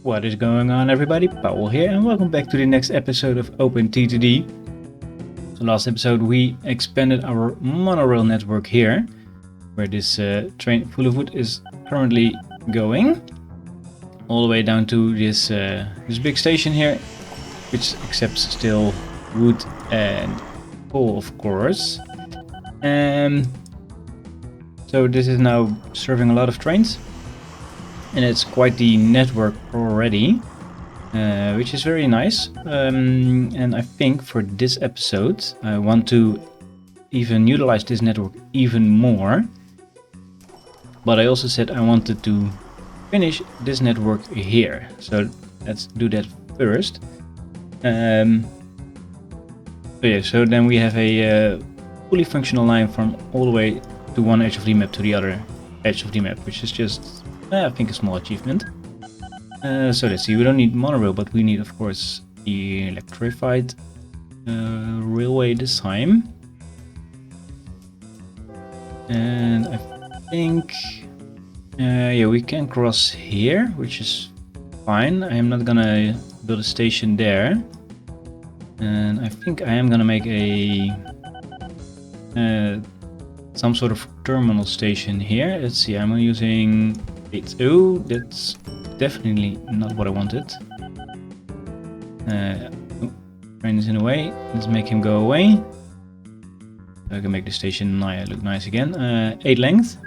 What is going on, everybody? Powell here, and welcome back to the next episode of OpenTTD. So last episode we expanded our monorail network here, where this train full of wood is currently going, all the way down to this big station here, which accepts still wood and coal, of course. So this is now serving a lot of trains, and it's quite the network already, which is very nice. And I think for this episode I want to even utilize this network even more, but I also said I wanted to finish this network here, so let's do that first. So then we have a fully functional line from all the way to one edge of the map to the other edge of the map, which is just I think a small achievement. So let's see, we don't need monorail, but we need, of course, the electrified railway this time. And I think we can cross here, which is fine. I am not gonna build a station there, and I think I am gonna make a some sort of terminal station here. Let's see, I'm using 8. Oh, that's definitely not what I wanted. Train is in the way. Let's make him go away. I can make the station look nice again. 8 length.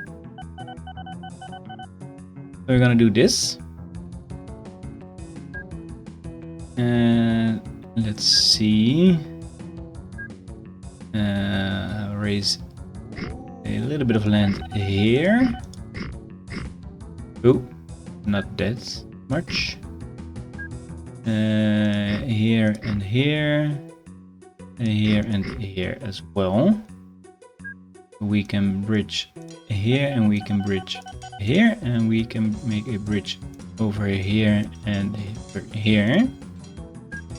So we're gonna do this. Let's see. Raise a little bit of land here. Oh, not that much. Here and here. Here and here as well. We can bridge here, and we can bridge here, and we can make a bridge over here and here.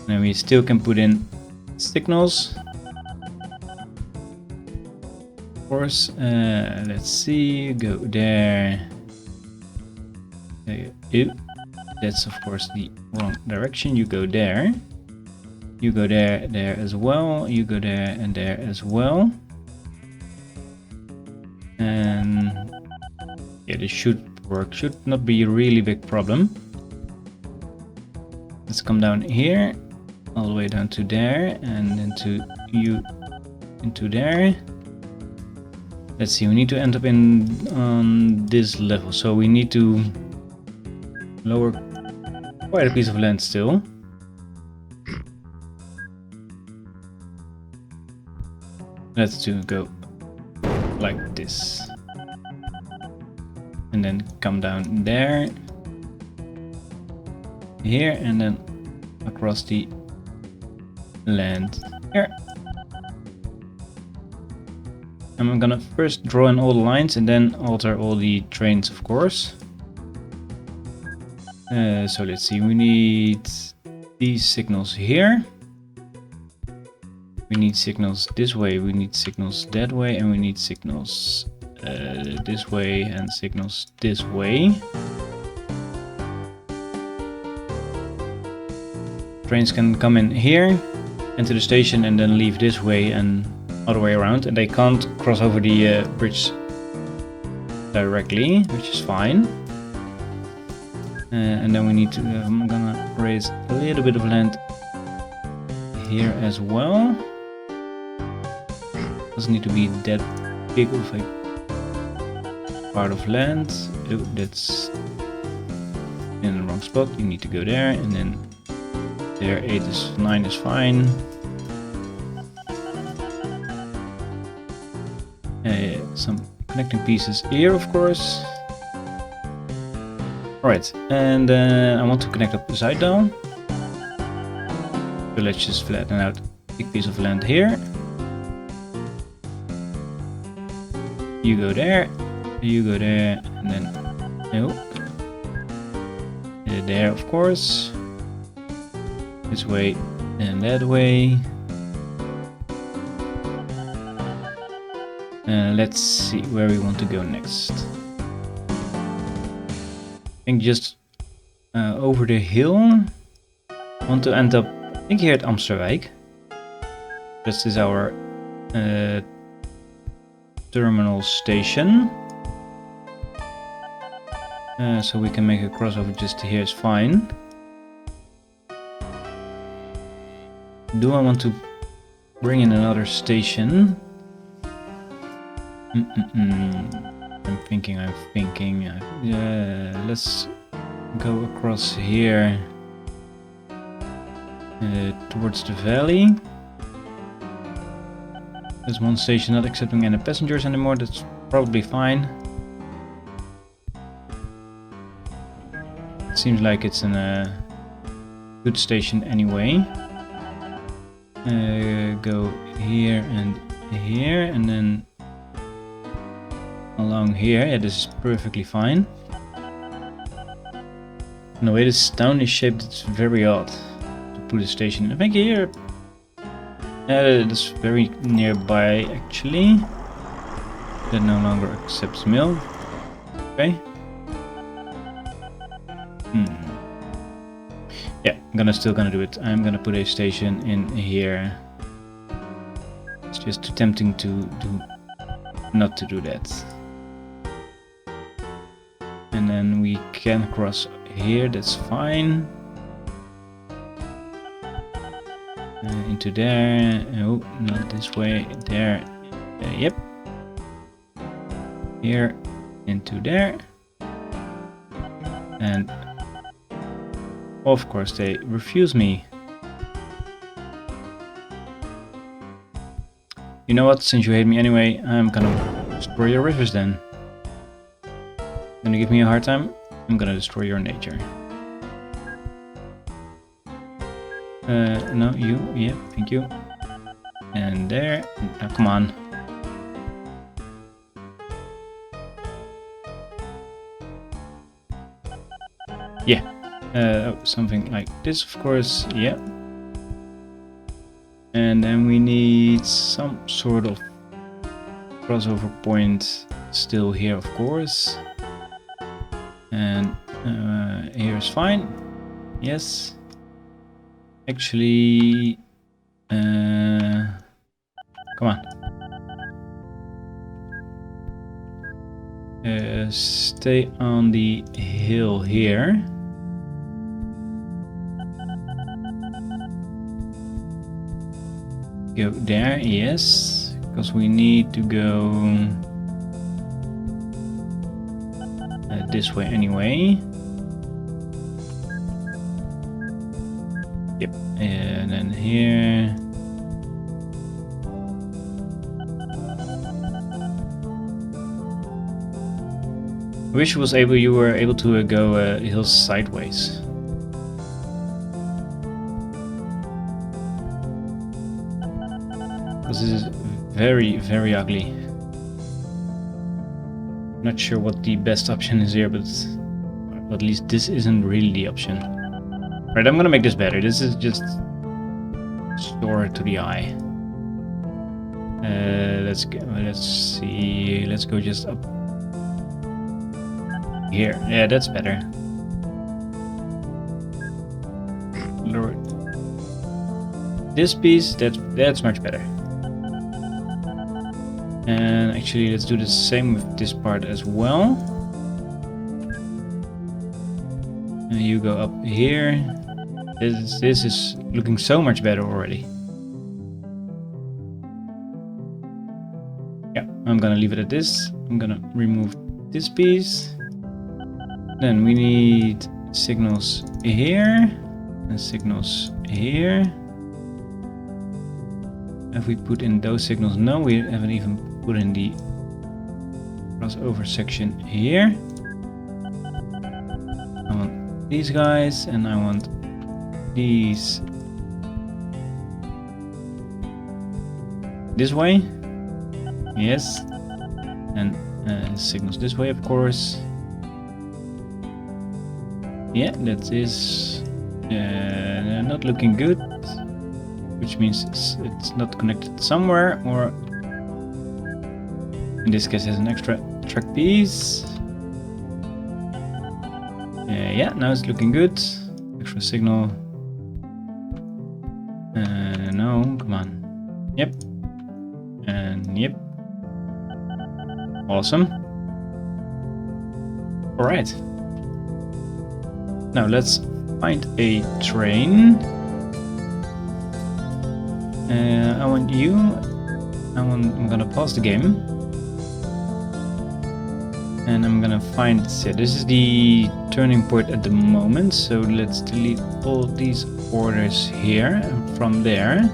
And we still can put in signals. Of course, let's see, go there. That's of course the wrong direction. You go there. You go there, there as well. You go there and there as well. And yeah, this should work. Should not be a really big problem. Let's come down here, all the way down to there, and then to you into there. Let's see, we need to end up on this level, so we need to lower quite a piece of land still. Let's go like this, and then come down there, here, and then across the land here. I'm gonna first draw in all the lines and then alter all the trains, of course. So let's see, we need these signals here. We need signals this way, we need signals that way, and we need signals this way and signals this way. Trains can come in here, enter the station, and then leave this way and other way around, and they can't cross over the bridge directly, which is fine. And then we need to, I'm gonna raise a little bit of land here as well. Doesn't need to be that big of a part of land. Oh, that's in the wrong spot. You need to go there, and then there. 9 is fine. Some connecting pieces here, of course. Alright, and I want to connect up the side down. So let's just flatten out a big piece of land here. You go there, you go there, and then there, of course. This way and that way. Let's see where we want to go next. I think just over the hill. I want to end up, I think, here at Amsterdam. This is our terminal station. So we can make a crossover just here is fine. Do I want to bring in another station? I'm thinking. Let's go across here towards the valley. There's one station not accepting any passengers anymore. That's probably fine. It seems like it's a good station anyway. Go here, and then along here. Yeah, this is perfectly fine. And the way this town is shaped, it's very odd to put a station. I think here, it's very nearby actually. That no longer accepts mail. Okay. Yeah, I'm still gonna do it. I'm gonna put a station in here. It's just too tempting to not to do that. And then we can cross here, that's fine. Into there. Oh, not this way. There. Yep. Here. Into there. And of course they refuse me. You know what? Since you hate me anyway, I'm gonna destroy your rivers then. Gonna give me a hard time? I'm gonna destroy your nature. No, you. Yeah, thank you. And there. Oh, come on. Yeah. Something like this, of course. Yeah. And then we need some sort of crossover point still here, of course. And here's fine. Yes. Actually, come on. Stay on the hill here. Go there, yes, because we need to go this way anyway. Yep, and then here. I wish you were able to go hills sideways. Because this is very, very ugly. Not sure what the best option is here, but at least this isn't really the option. Right, I'm gonna make this better. This is just store to the eye. Let's see. Let's go just up here. Yeah, that's better. Lord. This piece, that's much better. And actually, let's do the same with this part as well. And you go up here. This is looking so much better already. Yeah, I'm gonna leave it at this. I'm gonna remove this piece. Then we need signals here and signals here. Have we put in those signals? No, we haven't even put in the crossover section here. I want these guys and I want these this way. Yes. And signals this way, of course. Yeah, that is not looking good. Which means it's not connected somewhere, or in this case, has an extra track piece. Yeah, now it's looking good. Extra signal. No, come on. Yep. And yep. Awesome. Alright. Now let's find a train. I'm gonna pause the game. And I'm gonna find, yeah, this is the turning point at the moment. So let's delete all these orders here and from there.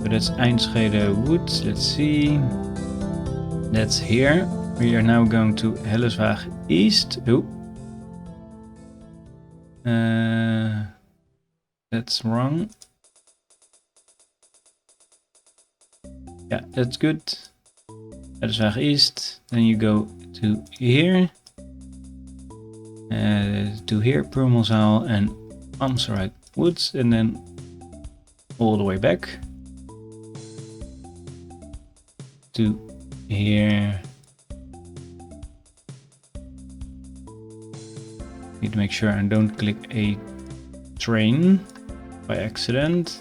So that's Enschede Wood. Let's see. That's here. We are now going to Helleswaag East. Oh. That's wrong. Yeah, that's good. Helleswaag East. Then you go to here. To here, Purmelzaal and Amstelrijk Woods. And then all the way back. To here. Need to make sure I don't click a train by accident.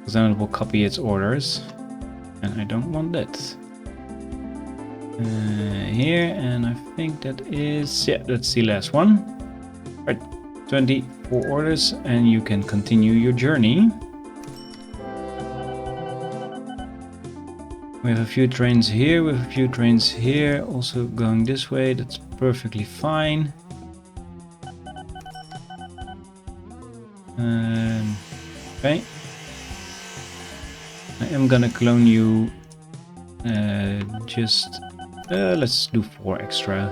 Because then it will copy its orders. And I don't want that. Here, and I think that is, yeah, that's the last one. Right, 24 orders, and you can continue your journey. We have a few trains here, we have a few trains here, also going this way, that's perfectly fine. Okay. I am gonna clone you let's do 4 extra.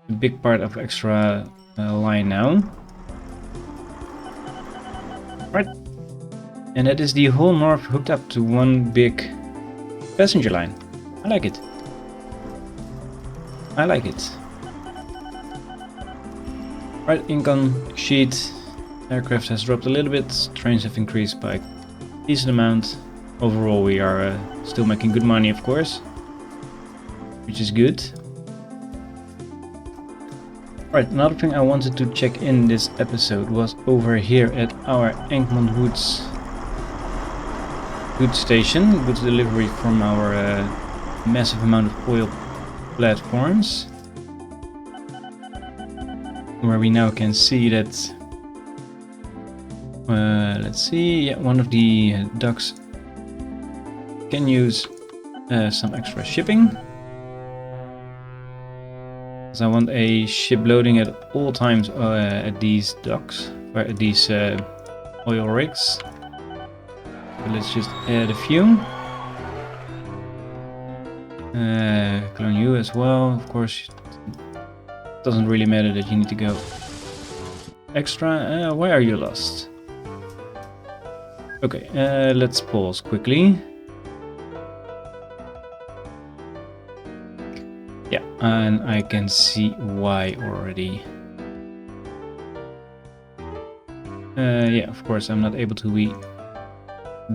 A big part of extra line now. Right. And that is the whole north hooked up to one big passenger line. I like it. I like it. Right, income sheet. Aircraft has dropped a little bit. Trains have increased by a decent amount. Overall, we are still making good money, of course. Which is good. Right, another thing I wanted to check in this episode was over here at our Enkmond Woods goods station, goods delivery from our massive amount of oil platforms, where we now can see that let's see, yeah, one of the docks can use some extra shipping, because I want a ship loading at all times at these docks, or at these oil rigs. So let's just add a few. Clone you as well, of course. It doesn't really matter that you need to go extra. Why are you lost? Okay, let's pause quickly. Yeah, and I can see why already. Yeah, of course I'm not able to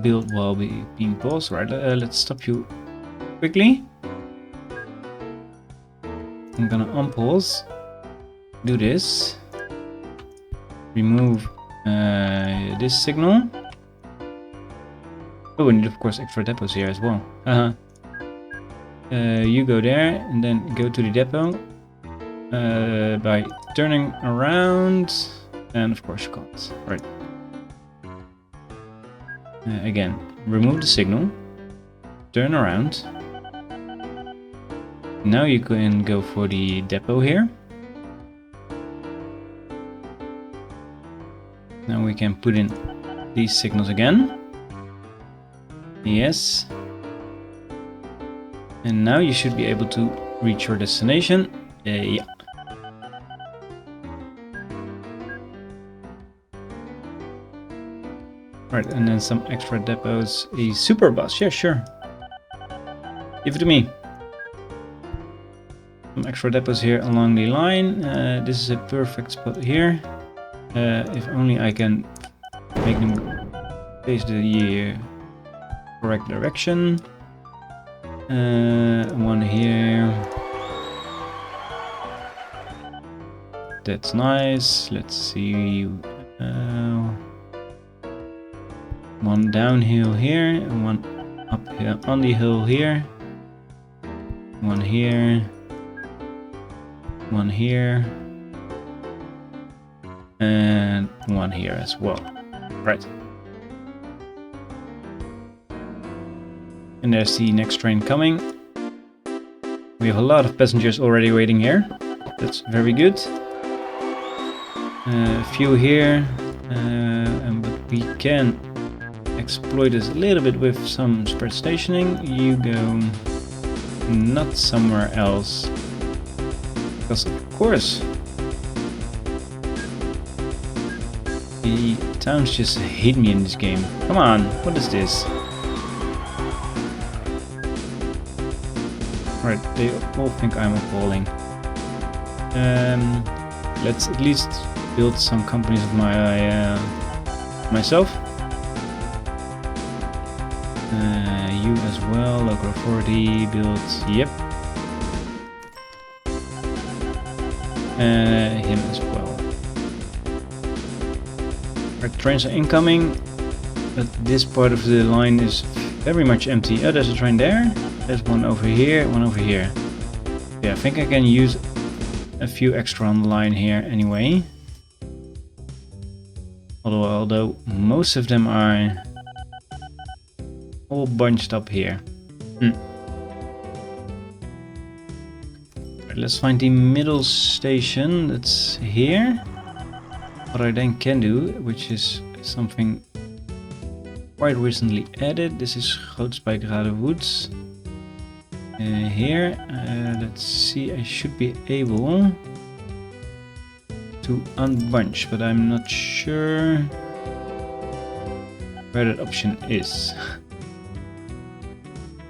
build while being paused. Right, let's stop you quickly. I'm gonna unpause. Do this. Remove this signal. Oh, we need of course extra depots here as well. You go there and then go to the depot by turning around, and of course you can't. Right. Again, remove the signal, turn around. Now you can go for the depot here. Now we can put in these signals again. Yes. And now you should be able to reach your destination. Yeah. Right, and then some extra depots. A super bus, yeah, sure. Give it to me. Some extra depots here along the line. This is a perfect spot here. If only I can make them face the correct direction. One here. That's nice. Let's see. One downhill here, and one up here on the hill here. One here. One here. And one here as well. Right. And there's the next train coming. We have a lot of passengers already waiting here. That's very good. A few here. But we can exploit this a little bit with some spread stationing. You go not somewhere else. Because of course the towns just hate me in this game. Come on, what is this? Right, they all think I'm appalling. Let's at least build some companies of myself. You as well, local authority, build, yep. Him as well. Our trains are incoming, but this part of the line is very much empty. Oh, there's a train there. There's one over here, one over here. Yeah, I think I can use a few extra on the line here anyway. Although most of them are all bunched up here. Right, let's find the middle station that's here. What I then can do, which is something quite recently added. This is Grootspijkerade Woods. Here, let's see, I should be able to unbunch, but I'm not sure where that option is.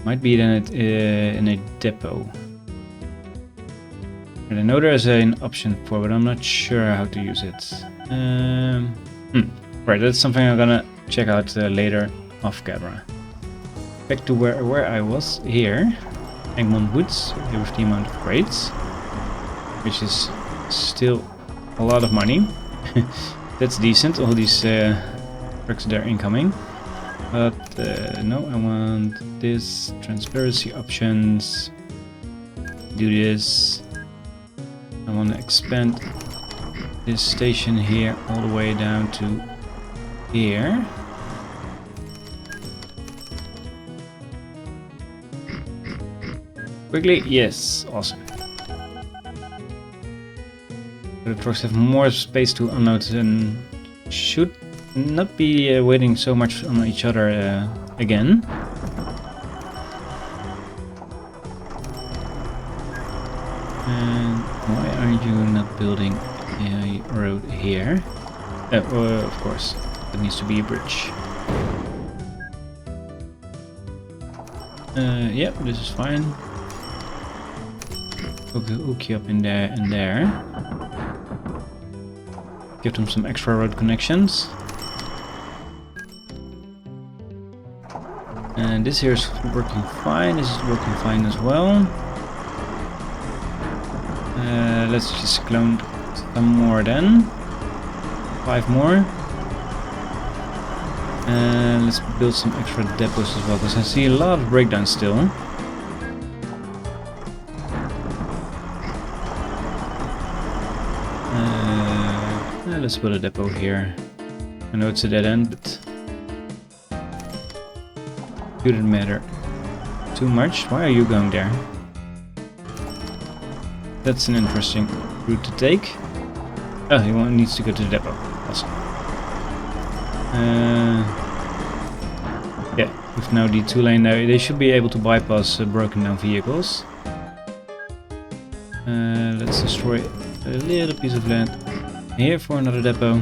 Might be then in a depot. And I know there's an option for, but I'm not sure how to use it. Right, that's something I'm gonna check out later off camera. Back to where I was here. Egmont Woods, here with the amount of crates, which is still a lot of money. That's decent, all these trucks there incoming. But no, I want this, transparency options, do this. I want to expand this station here all the way down to here. Quickly, yes, awesome. The trucks have more space to unload and should not be waiting so much on each other again. And why are you not building a road here? Of course, it needs to be a bridge. Yep, this is fine. Hook you up in there and there. Give them some extra road connections. And this here is working fine. This is working fine as well. Let's just clone some more then. 5 more. And let's build some extra depots as well, because I see a lot of breakdowns still. Let's build a depot here. I know it's a dead end, but shouldn't matter too much. Why are you going there? That's an interesting route to take. Oh, he needs to go to the depot. Awesome. Yeah, with now the 2-lane there, they should be able to bypass broken down vehicles. Let's destroy a little piece of land here for another depot.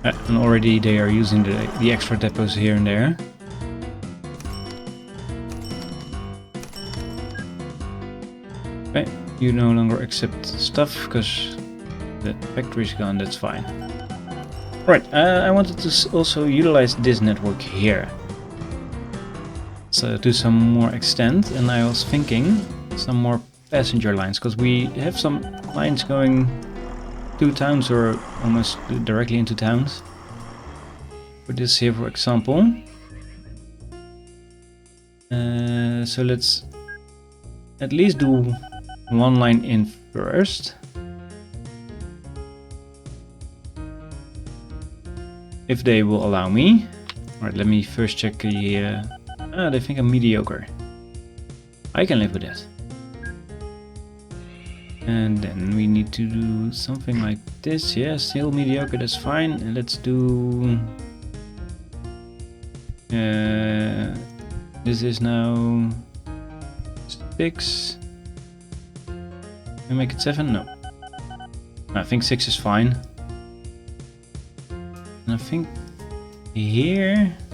And already they are using the extra depots here and there. Okay, you no longer accept stuff because the factory's gone, that's fine. Right, I wanted to also utilize this network here. So to some more extent, and I was thinking some more passenger lines, because we have some lines going to towns or almost directly into towns. For this here, for example. So let's at least do one line in first. If they will allow me. Alright, let me first check the... they think I'm mediocre. I can live with that. And then we need to do something like this. Yeah, still mediocre, that's fine. And let's do... this is now 6. Can I make it 7? No. I think 6 is fine. And I think here-ish.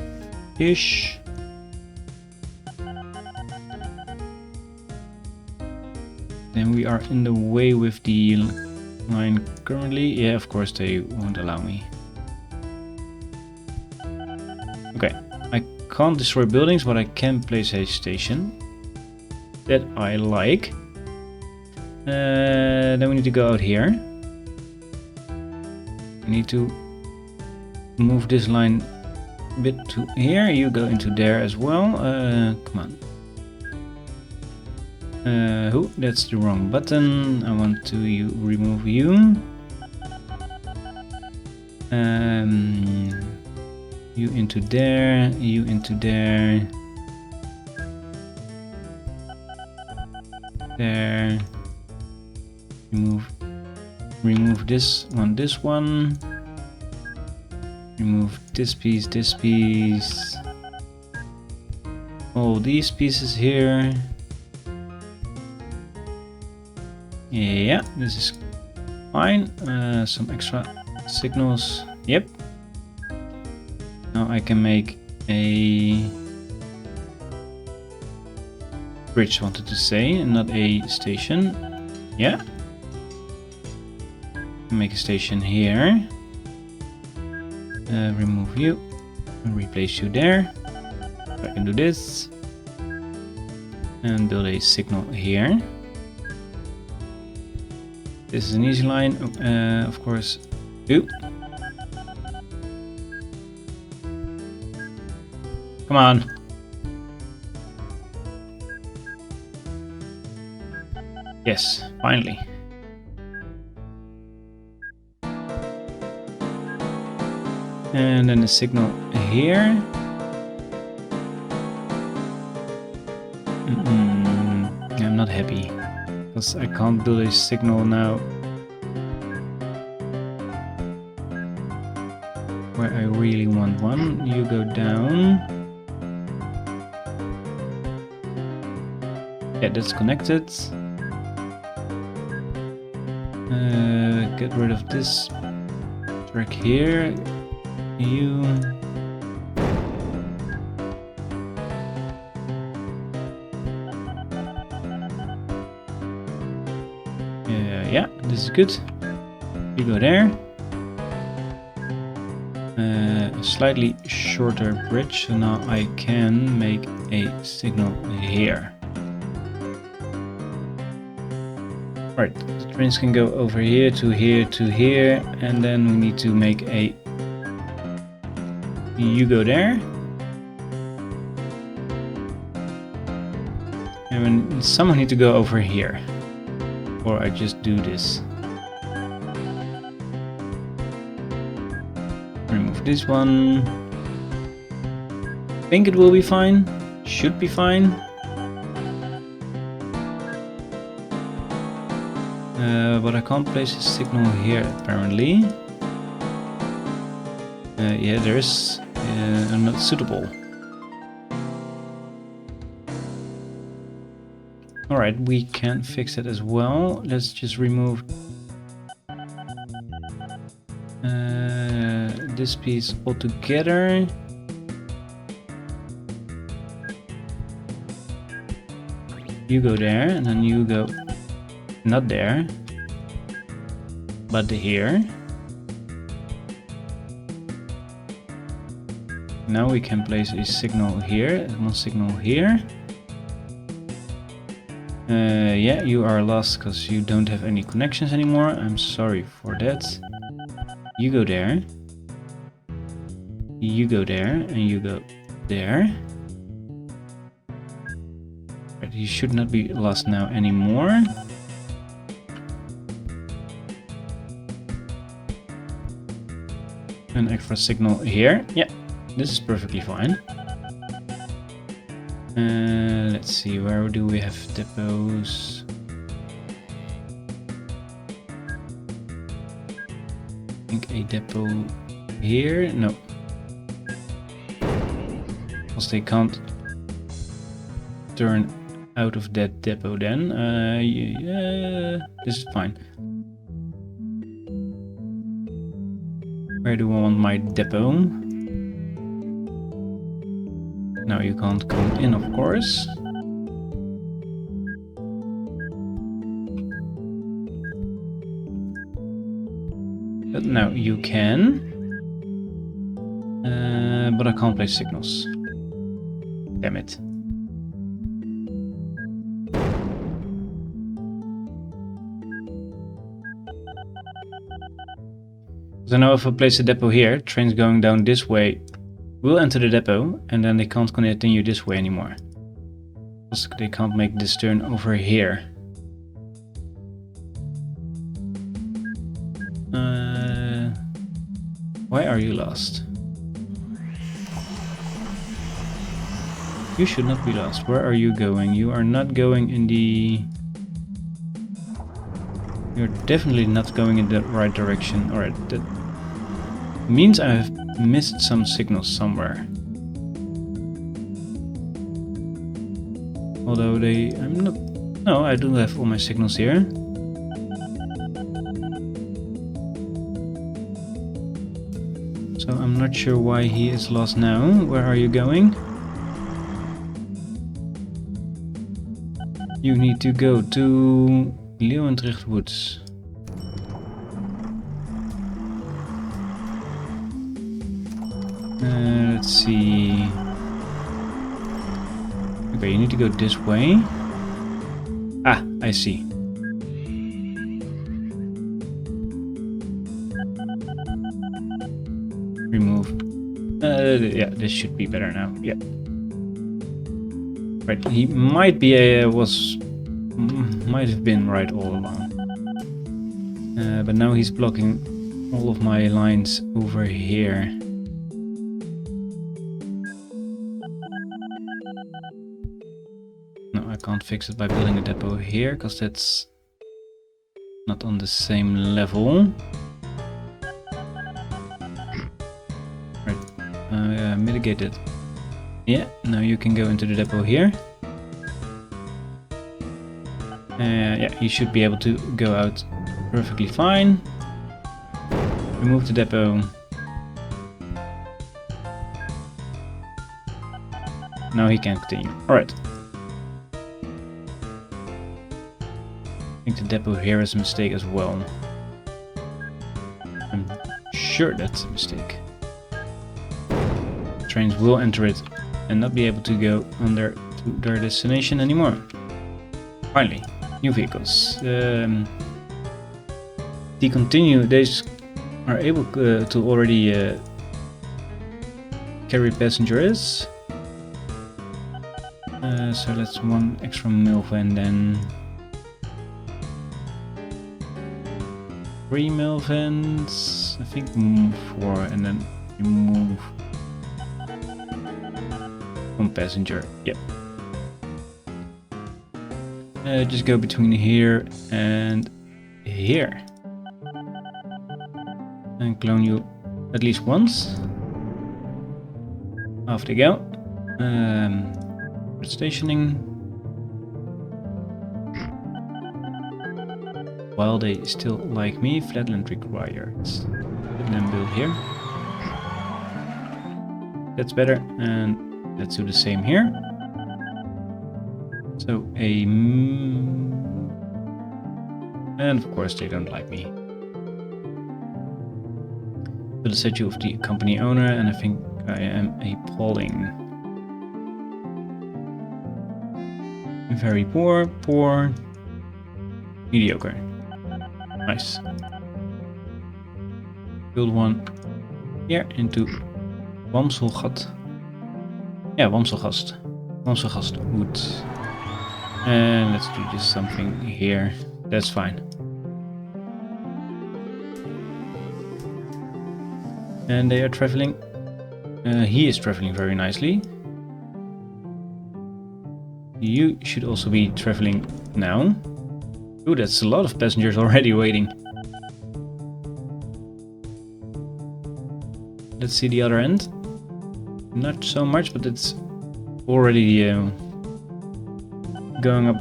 Then we are in the way with the line currently. Yeah, of course they won't allow me. Okay, I can't destroy buildings, but I can place a station that I like. Then we need to go out here. I need to move this line a bit to here. You go into there as well. Come on. That's the wrong button. I want to remove you. You into there. You into there. There. Remove this one. Remove this piece. All these pieces here. Yeah, this is fine. Some extra signals. Yep. Now I can make a bridge, wanted to say, not a station. Yeah. Make a station here. Remove you. Replace you there. I can do this. And build a signal here. This is an easy line, of course. Ooh. Come on. Yes, finally. And then the signal here. I'm not happy. Because I can't do this signal now where I really want one. You go down. Yeah, that's connected. Get rid of this track here. You. Yeah, this is good. You go there. A slightly shorter bridge, so now I can make a signal here. Right, the trains can go over here to here to here, and then we need to make a... You go there. And then someone need to go over here. Or I just do this. Remove this one. Think it will be fine. Should be fine. But I can't place a signal here apparently. Yeah, there is not suitable. Alright, we can fix it as well. Let's just remove this piece altogether. You go there, and then you go not there, but here. Now we can place a signal here, one signal here. Yeah, you are lost because you don't have any connections anymore. I'm sorry for that. You go there. You go there, and you go there. Right, you should not be lost now anymore. An extra signal here. Yeah, this is perfectly fine. Let's see, where do we have depots? I think a depot here? No. Because they can't turn out of that depot then. Yeah, this is fine. Where do I want my depot? Now you can't come in, of course. But now you can. But I can't place signals. Damn it. So now if I place a depot here, trains going down this way will enter the depot, and then they can't continue this way anymore. Because they can't make this turn over here. Why are you lost? You should not be lost. Where are you going? You are not going in the... You're definitely not going in the right direction. Alright, that means I have missed some signals somewhere. Although I'm not... No, I do have all my signals here. So I'm not sure why he is lost now. Where are you going? You need to go to Leeuwendrecht Woods. Let's see. Okay, you need to go this way. Ah, I see. Remove. Yeah, this should be better now. Yeah. Right, he might be might have been right all along. But now he's blocking all of my lines over here. No, I can't fix it by building a depot here, because that's not on the same level. Right, mitigate it. Yeah, now you can go into the depot here. Yeah, you should be able to go out perfectly fine. Remove the depot. Now he can continue. Alright. I think the depot here is a mistake as well. I'm sure that's a mistake. Trains will enter it and not be able to go on to their destination anymore. Finally, new vehicles. They are able to already carry passengers. So that's one extra mill van then. 3 mill vans, I think 4, and then remove one passenger. Yep. Just go between here and here. And clone you at least once. Off they go. Stationing. While they still like me, flatland required. Let them build here. That's better, and let's do the same here. So and of course they don't like me. Build a statue of the company owner, and I think I am appalling. Very poor, poor, mediocre. Nice. Build one here into Wamselgat. Yeah, Wamselgast. Wamselgast wood. And let's do just something here. That's fine. And they are traveling. He is traveling very nicely. You should also be traveling now. Ooh, that's a lot of passengers already waiting. Let's see the other end. Not so much, but it's already going up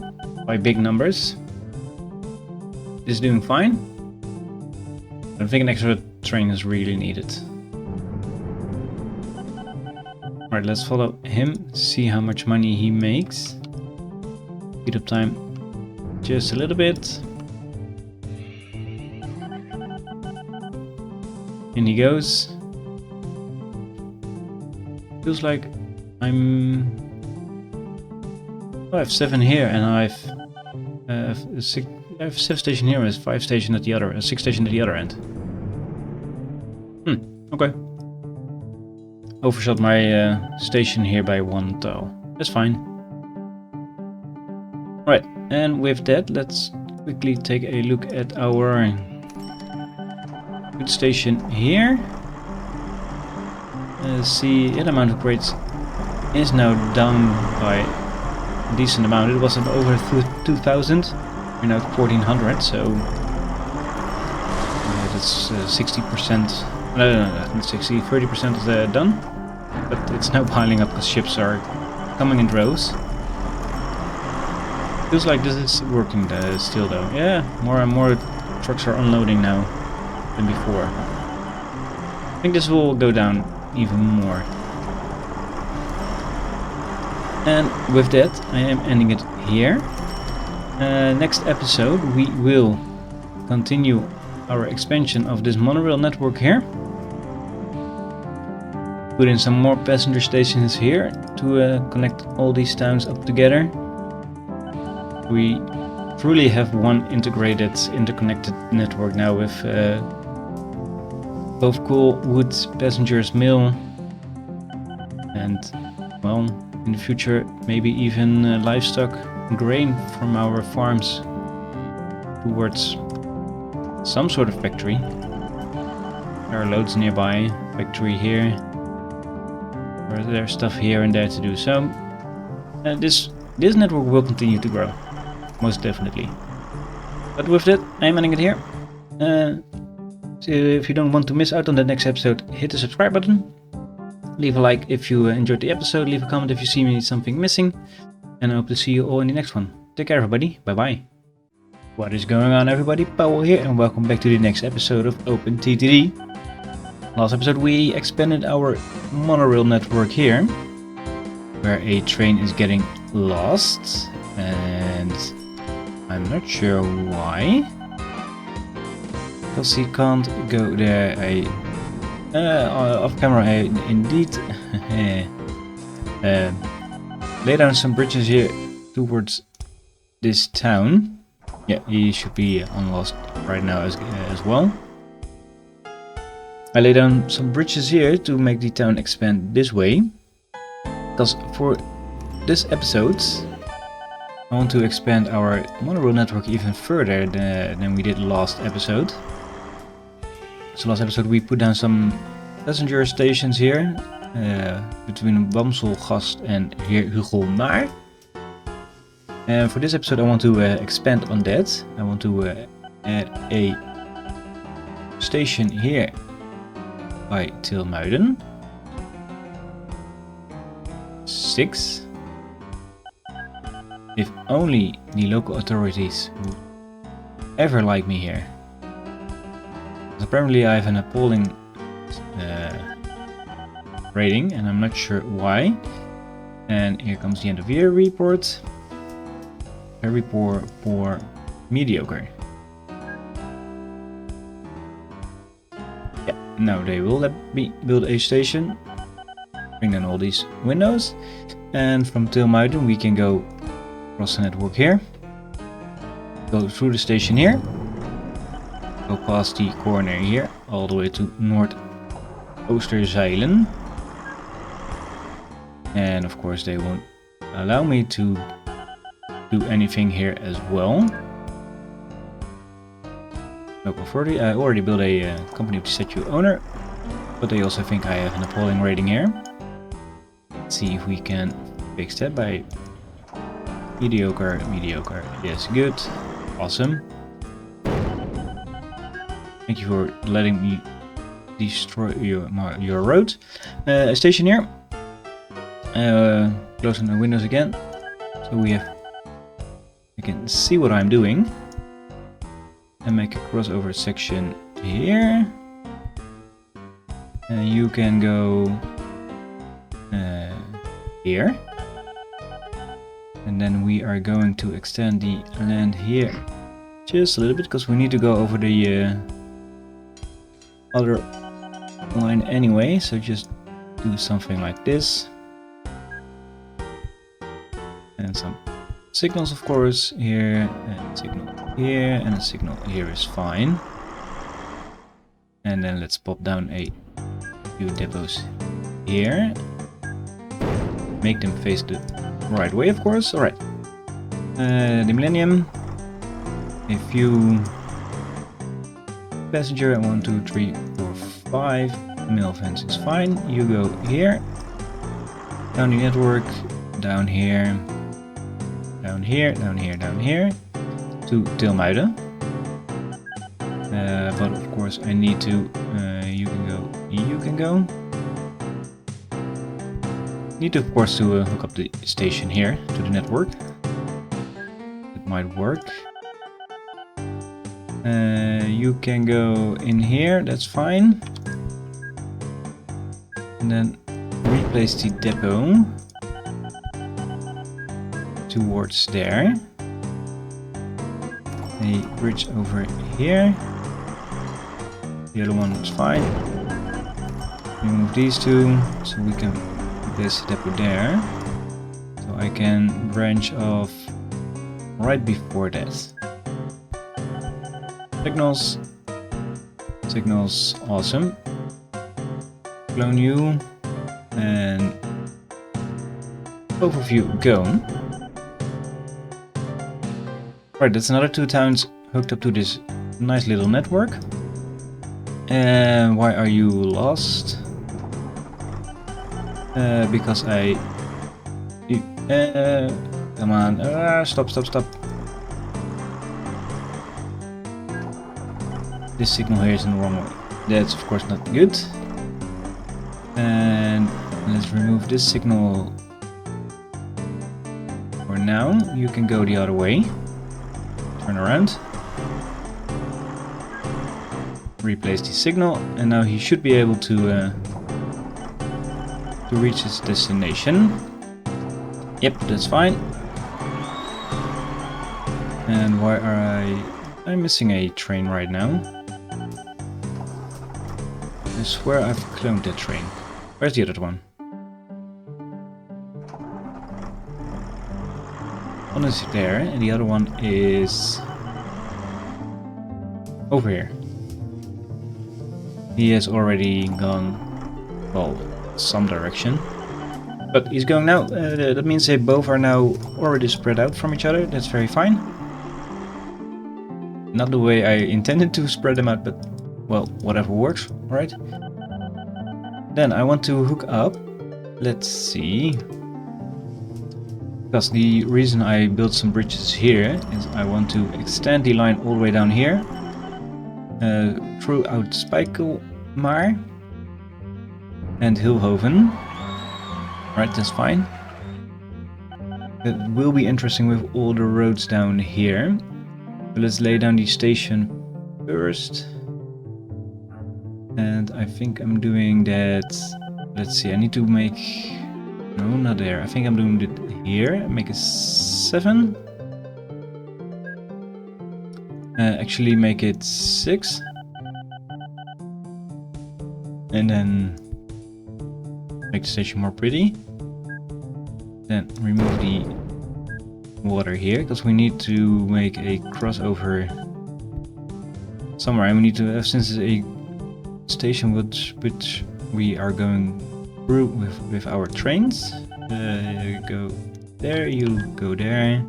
by big numbers. It's doing fine. I think an extra train is really needed. Alright, let's follow him, see how much money he makes. Speed up time just a little bit. In he goes. Feels like I have 7 here, and I have 6. I have 7 station here, and 5 station at the other, 6 station at the other end. Okay. Overshot my station here by 1 tile. That's fine. Right, and with that, let's quickly take a look at our good station here. See, the amount of crates is now down by a decent amount. It was over 2,000. We're now at 1,400, so that's 60%. No, not 60, 30% done. But it's now piling up because ships are coming in droves. Feels like this is working still though. Yeah, more and more trucks are unloading now than before. I think this will go down even more. And with that, I am ending it here. Next episode, we will continue our expansion of this monorail network here. Put in some more passenger stations here to connect all these towns up together. We truly have one integrated, interconnected network now with both coal, wood, passengers, mail, and, well, in the future maybe even livestock, grain from our farms towards some sort of factory. There are loads nearby, factory here, or there's stuff here and there to do. So this network will continue to grow, most definitely. But with that, I'm ending it here. So if you don't want to miss out on the next episode, hit the subscribe button. Leave a like if you enjoyed the episode. Leave a comment if you see something missing. And I hope to see you all in the next one. Take care, everybody. Bye bye. What is going on, everybody? Powell here, and welcome back to the next episode of OpenTTD. Last episode we expanded our monorail network here, where a train is getting lost, and I'm not sure why. Because he can't go there. Off camera, I indeed lay down some bridges here towards this town. Yeah, he should be on lost right now as well. I lay down some bridges here to make the town expand this way. Because for this episode, I want to expand our monorail network even further than we did last episode. So last episode we put down some passenger stations here, between Wamselgast and here Hugelmaar. And for this episode I want to expand on that. I want to add a station here by Tilmuiden. 6. If only the local authorities would ever like me here. Apparently I have an appalling rating, and I'm not sure why. And here comes the end of year report. Very poor, mediocre. Yeah, now they will let me build a station. bring down all these windows. And from Tilmuiden we can go across the network here. Go through the station here. Go past the corner here, all the way to North Oosterzeilen. And of course they won't allow me to do anything here as well. Local 40, I already built a company of the statue owner, but they also think I have an appalling rating here. Let's see if we can fix that by mediocre, mediocre, yes, good, awesome. Thank you for letting me destroy your road. Station here. Closing the windows again, so you can see what I'm doing. And make a crossover section here. And you can go here. And then we are going to extend the land here just a little bit, because we need to go over the other line anyway. So just do something like this. And some signals, of course, here, and signal here, and a signal here is fine. And then let's pop down a few depots here. Make them face the right way, of course. Alright. The Millennium. A few passenger, 1, 2, 3, 4, 5. Mail fence is fine. You go here. Down the network. Down here. Down here, down here, down here. To Tilmuiden. But of course I need to, you can go, you can go. Need to, of course, to hook up the station here to the network. It might work. You can go in here, that's fine. And then replace the depot towards there. A bridge over here. The other one is fine. Remove these two so we can place the depot there. So I can branch off right before that. Signals. Signals, awesome. Clone you. And both of you go. Right, that's another 2 towns hooked up to this nice little network. And why are you lost? Because I... come on, stop, stop, stop. This signal here is in the wrong way. That's of course not good. And let's remove this signal for now. You can go the other way. Turn around. Replace the signal, and now he should be able to reach his destination. Yep, that's fine. And why are I'm missing a train right now. I swear I've cloned that train. Where's the other one? One is there, and the other one is over here. He has already gone, well, some direction. But he's going now. That means they both are now already spread out from each other. That's very fine. Not the way I intended to spread them out, but, well, whatever works, right? Then I want to hook up. Let's see. Because the reason I built some bridges here is I want to extend the line all the way down here. Throughout Spijkelmaar and Hilhoven. Right, that's fine. It will be interesting with all the roads down here. But let's lay down the station first. And I think I'm doing that. Let's see, I need to make... No, not there. I think I'm doing it here. Make a 7. Actually make it 6. And then make the station more pretty. Then remove the water here, because we need to make a crossover somewhere, and we need to have, since it's a station which we are going through with our trains. Go there, you go there.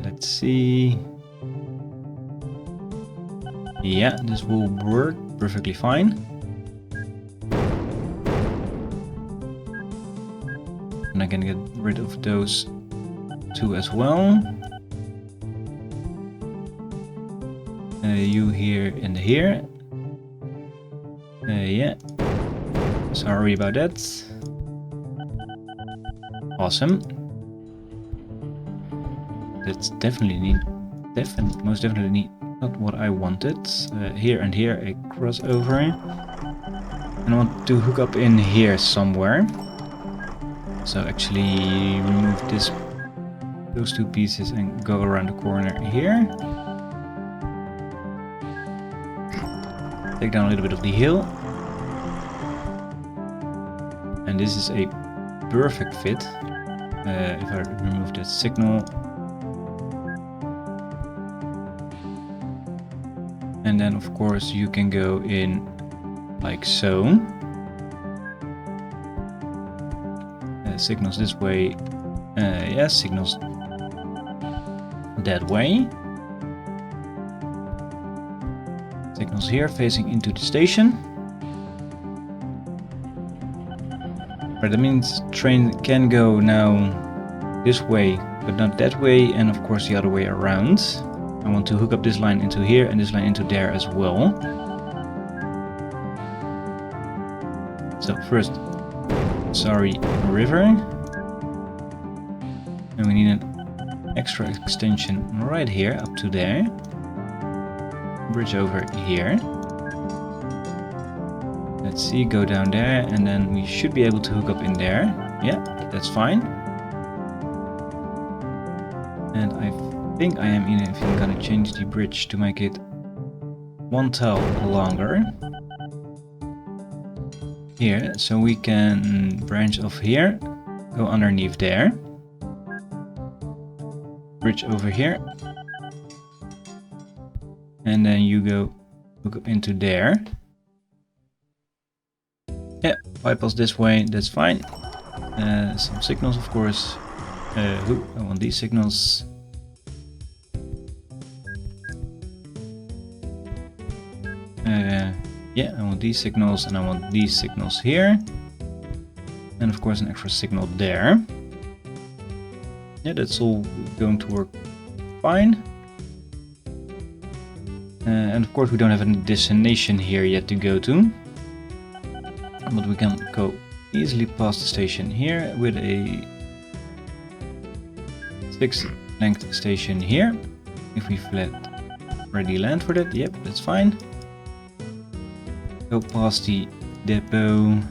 Let's see. Yeah, this will work perfectly fine. And I can get rid of those two as well. You here and here. Yeah. Sorry about that. Awesome. That's most definitely not what I wanted. Here and here a crossover. And I want to hook up in here somewhere. So actually remove those two pieces and go around the corner here. Take down a little bit of the hill. And this is a perfect fit. If I remove the signal. And then of course you can go in like so. Signals this way. Yeah, signals that way. Signals here facing into the station. Right, that means train can go now this way, but not that way, and of course the other way around. I want to hook up this line into here and this line into there as well. So first, sorry, river. And we need an extra extension right here up to there. Bridge over here. Let's see, go down there, and then we should be able to hook up in there. Yeah, that's fine. And I think I am even gonna change the bridge to make it one tile longer. Here, so we can branch off here, go underneath there. Bridge over here. And then you go hook up into there. Yeah, bypass this way, that's fine. Some signals, of course. I want these signals. Yeah, I want these signals and I want these signals here. And of course an extra signal there. Yeah, that's all going to work fine. And of course we don't have a destination here yet to go to. But we can go easily past the station here with a 6-length station here. If we ready land for that, yep, that's fine. Go past the depot.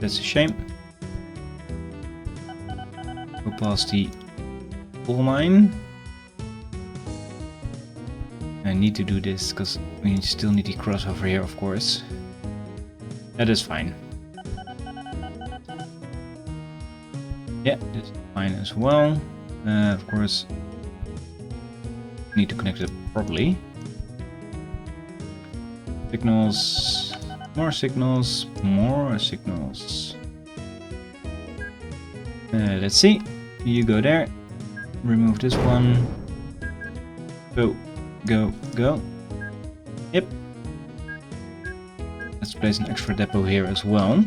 That's a shame. Go past the coal mine. I need to do this because we still need the crossover here, of course. That is fine. Yeah, this is fine as well. Of course, need to connect it properly. Signals, more signals, more signals. Let's see. You go there. Remove this one. Go, go, go. Yep. Let's place an extra depot here as well.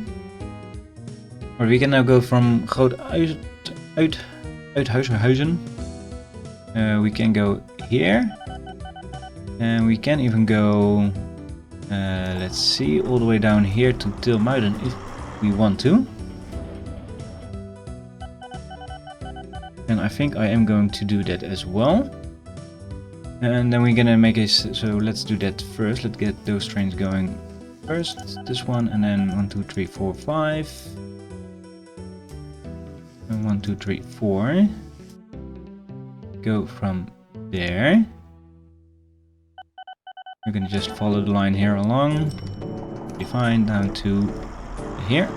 Or we can now go from Uithuizen. We can go here. And we can even go, let's see, all the way down here to Tilmuiden if we want to. And I think I am going to do that as well. And then we're gonna make a, so let's do that first. Let's get those trains going first. This one, and then 1, 2, 3, 4, 5. And 1, 2, 3, 4. Go from there. We're gonna just follow the line here along. perfectly fine. Down to here.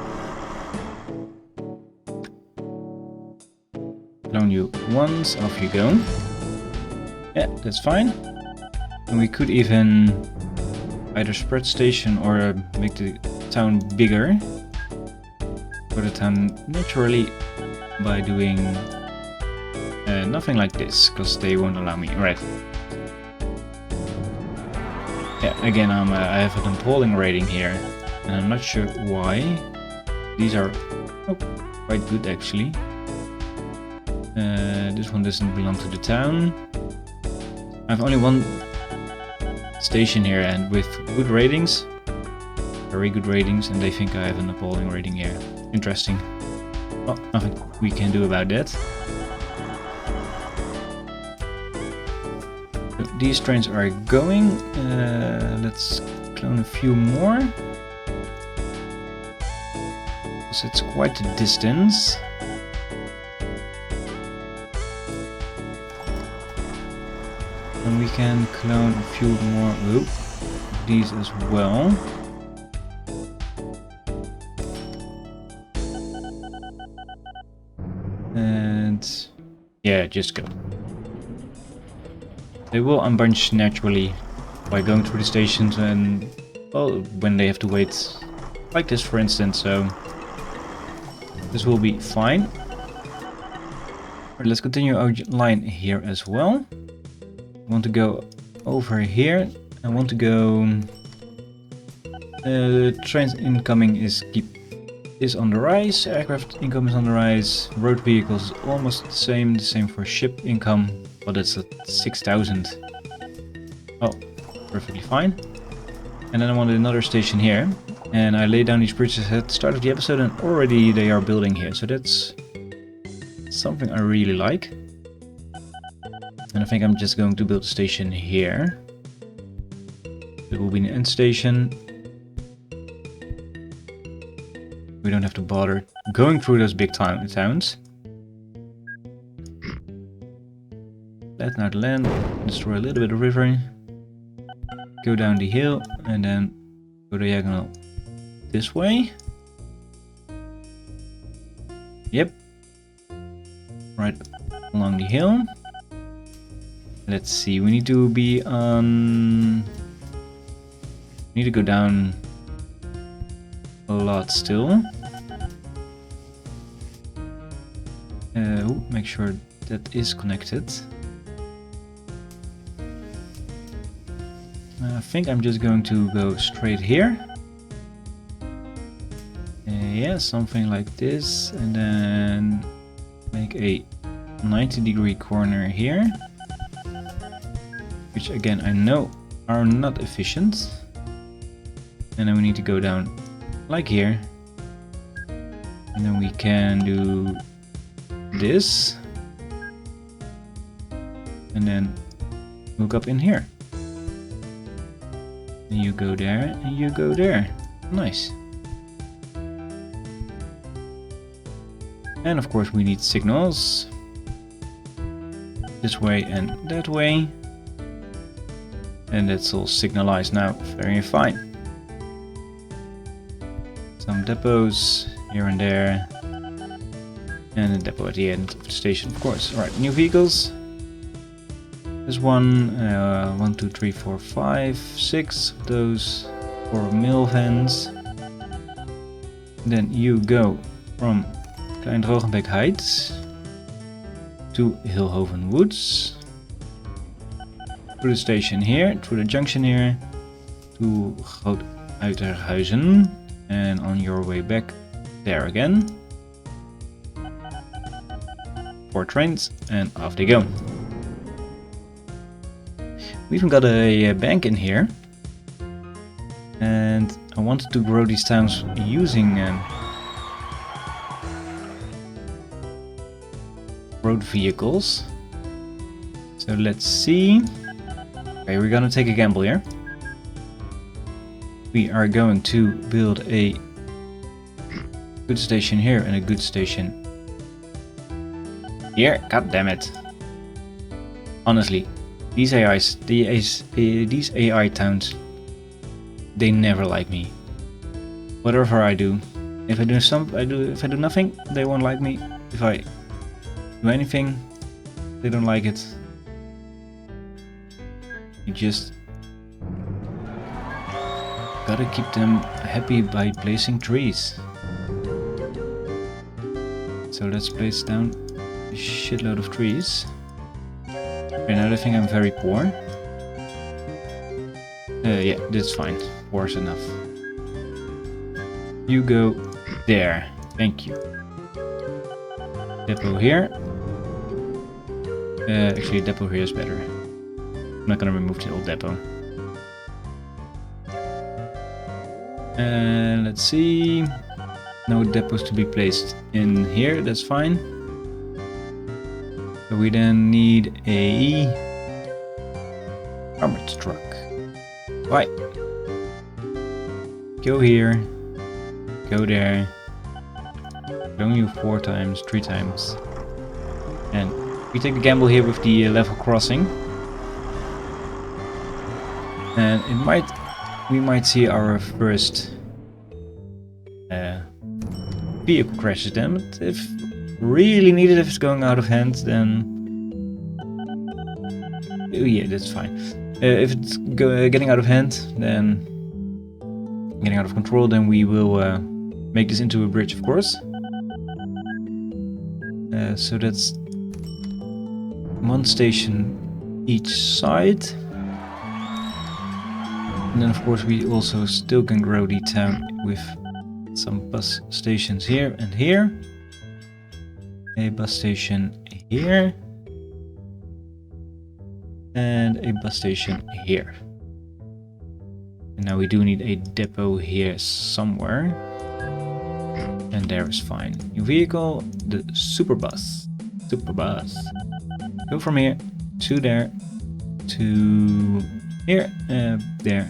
Clone you once, off you go. Yeah, that's fine. And we could even either spread station or make the town bigger. For the town naturally by doing nothing like this, because they won't allow me. Right. Yeah, again, I have an appalling rating here, and I'm not sure why. These are quite good actually. This one doesn't belong to the town. I have only one station here, and with good ratings, very good ratings, and they think I have an appalling rating here. Interesting. Well, nothing we can do about that. So these trains are going. Let's clone a few more. So it's quite a distance. And we can clone a few more. Oop, these as well. And yeah, just go. They will unbunch naturally by going through the stations and, well, when they have to wait like this, for instance, so this will be fine. Right, let's continue our line here as well. I want to go over here. I want to go... trains incoming is on the rise, aircraft income is on the rise, road vehicles almost the same for ship income, but it's at 6,000. Oh, perfectly fine. And then I wanted another station here, and I laid down these bridges at the start of the episode, and already they are building here, so that's something I really like. And I think I'm just going to build a station here. It will be an end station. We don't have to bother going through those big towns. Flatten out the land, destroy a little bit of river, go down the hill, and then go diagonal this way. Yep. Right along the hill. Let's see, we need to be on... We need to go down a lot still. Make sure that is connected. I think I'm just going to go straight here. Yeah, something like this, and then make a 90-degree corner here, which again I know are not efficient. And then we need to go down like here, and then we can do this, and then hook up in here. And you go there, and you go there. Nice. And of course we need signals. This way and that way. And that's all signalized now. Very fine. Some depots here and there. And a depot at the end of the station, of course. Alright, new vehicles. This one, 1, 2, 3, 4, 5, 6 of those 4 mill vans. Then you go from Klein Drogenbeek Heights to Hilhoven Woods. Through the station here, through the junction here, to Groot Uiterhuizen. And on your way back there again. 4 trains, and off they go. We even got a bank in here, and I wanted to grow these towns using road vehicles. So let's see. Okay, we're gonna take a gamble here. We are going to build a good station here and a good station here. God damn it! Honestly. These AIs, these AI towns, they never like me. whatever I do. If I do if I do nothing, they won't like me. If I do anything, they don't like it. You just gotta keep them happy by placing trees. So let's place down a shitload of trees. Okay, now they think I'm very poor. Yeah, that's fine. Poor's enough. You go there. Thank you. Depot here. Actually, depot here is better. I'm not gonna remove the old depot. Let's see. No depots to be placed in here. That's fine. So we then need a armored truck. Right. Go here. Go there. Clone you 4 times, 3 times. And we take the gamble here with the level crossing. And we might see our first vehicle crashes then. But if really needed, if it's going out of hand, then oh yeah, that's fine. If it's getting out of hand, then getting out of control, then we will make this into a bridge, of course. So that's 1 station each side. And then of course we also still can grow the town with some bus stations here and here. A bus station here. And a bus station here. And now we do need a depot here somewhere. And there is fine. New vehicle, the super bus. Super bus. Go from here to there to here, there.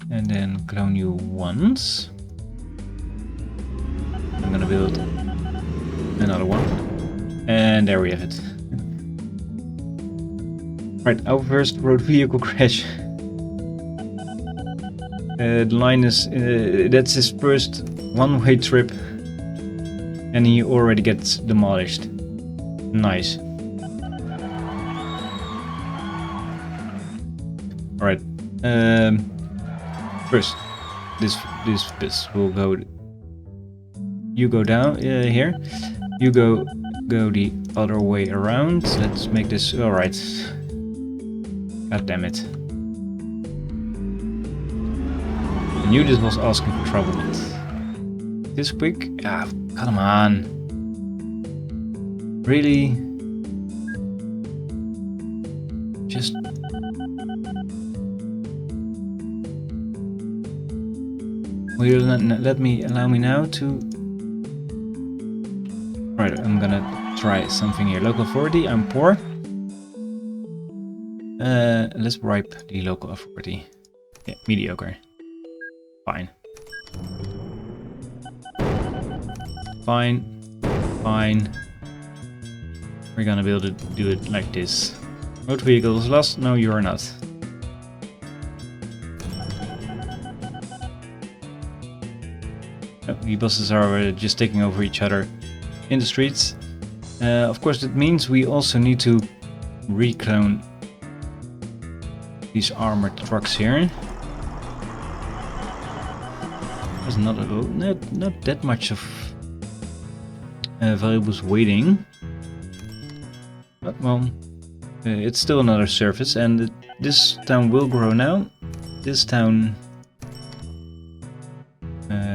And then clone you once. I'm gonna build another one. And there we have it. Right, our first road vehicle crash. The line is, that's his first one-way trip. And he already gets demolished. Nice. Alright. First, this will go. You go down here. You go the other way around. Let's make this alright. God damn it! I knew this was asking for trouble. This quick? Ah, come on! Really? Just. Will you allow me now to... Right, I'm gonna try something here. Local authority, I'm poor. Let's bribe the local authority. Yeah, mediocre. Fine. Fine. Fine. We're gonna be able to do it like this. Motor vehicles lost? No, you are not. The buses are just taking over each other in the streets. Of course, that means we also need to reclone these armored trucks here. There's not that much of valuables waiting. But well, it's still another service, and this town will grow now. This town.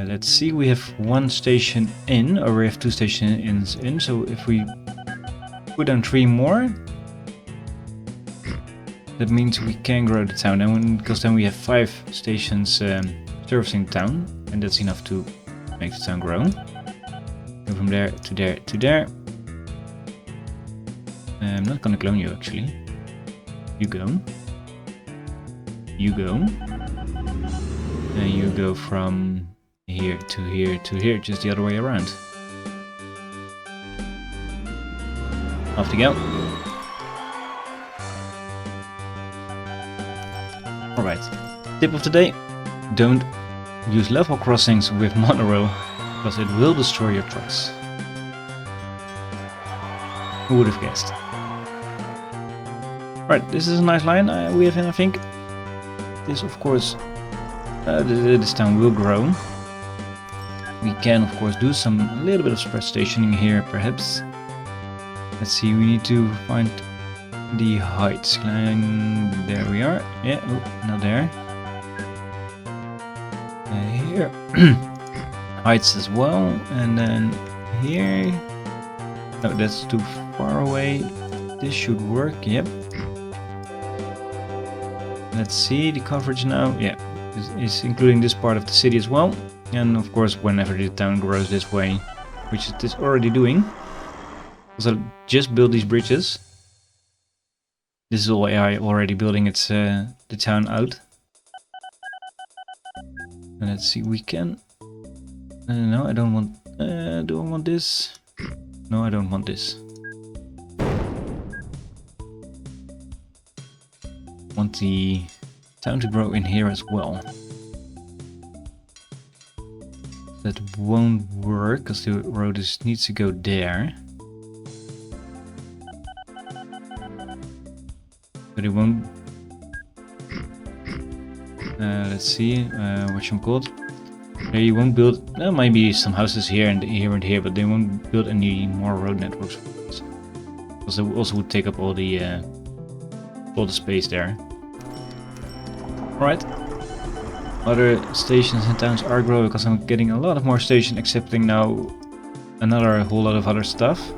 Let's see, we have 1 station in, or we have 2 stations in, so if we put on 3 more, that means we can grow the town, and because then we have 5 stations servicing the town, and that's enough to make the town grow. Go from there to there to there. I'm not gonna clone you actually. You go. You go. And you go from here to here to here, just the other way around. Off to go. Alright, tip of the day, don't Use level crossings with monorail, because it will destroy your trucks. Who would have guessed? Right, this is a nice line we have in, I think. This, of course, this town will grow. We can, of course, do a little bit of spread stationing here, perhaps. Let's see, we need to find the heights. There we are. Yeah, oh, not there. Here. Heights as well, and then here. No, that's too far away. This should work, yep. Let's see the coverage now. Yeah, it's including this part of the city as well. And of course, whenever the town grows this way, which it is already doing. So just build these bridges. This is all AI already building its the town out. And let's see, we can. No, I don't want. Do I want this? No, I don't want this. Want the town to grow in here as well. That won't work because the road needs to go there. But it won't. Let's see, whatchamacallit. You won't build. There might be some houses here and here, but they won't build any more road networks for us. Because they also would take up all the space there. Alright. Other stations and towns are growing because I'm getting a lot of more stations, accepting now another whole lot of other stuff.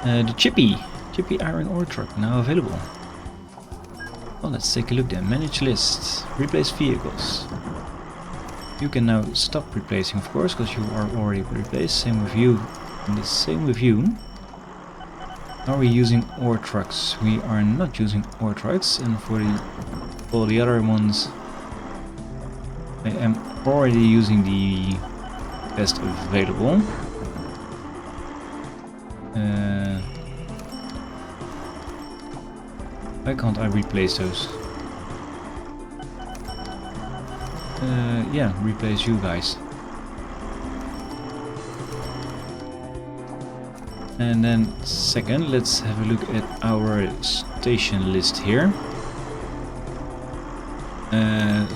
The Chippy iron ore truck now available. Well, let's take a look then. Manage lists. Replace vehicles. You can now stop replacing, of course, because you are already replaced. Same with you. And the same with you. Are we using ore trucks? We are not using ore trucks. And for all the other ones, I am already using the best available. Why can't I replace those? Yeah, replace you guys. And then second, let's have a look at our station list here.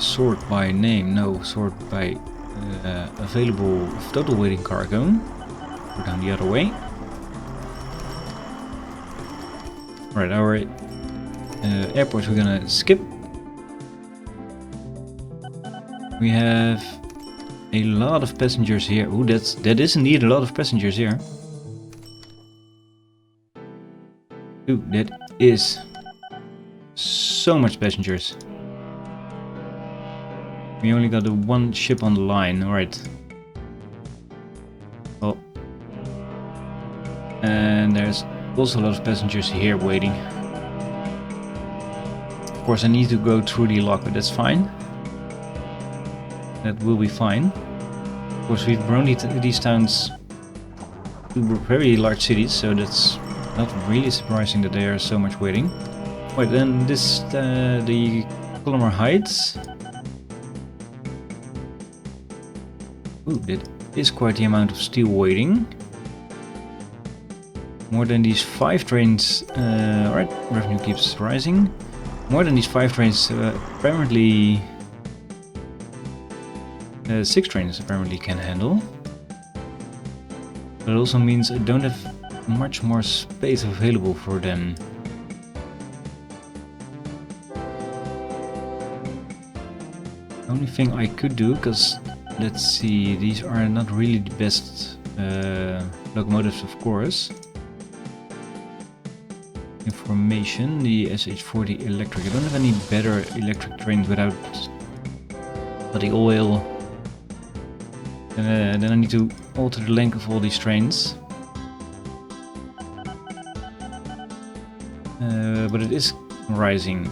Sort by name, no, sort by available total waiting cargo. Go down the other way. Right, our airports we're gonna skip. We have a lot of passengers here. Ooh, that is indeed a lot of passengers here. Ooh, that is so much passengers. We only got the one ship on the line, alright. Oh. And there's also a lot of passengers here waiting. Of course I need to go through the lock, but that's fine. That will be fine. Of course we've grown these towns to very large cities, so that's not really surprising that there are so much waiting. Wait, then this, the Colomar Heights. Ooh, that is quite the amount of steel waiting. More than these 5 trains, alright, revenue keeps rising. More than these 5 trains, apparently 6 trains apparently can handle. But it also means I don't have much more space available for them. Only thing I could do, because let's see, these are not really the best locomotives, of course. Information, the SH40 electric. I don't have any better electric trains without the oil. Then I need to alter the length of all these trains. But it is rising.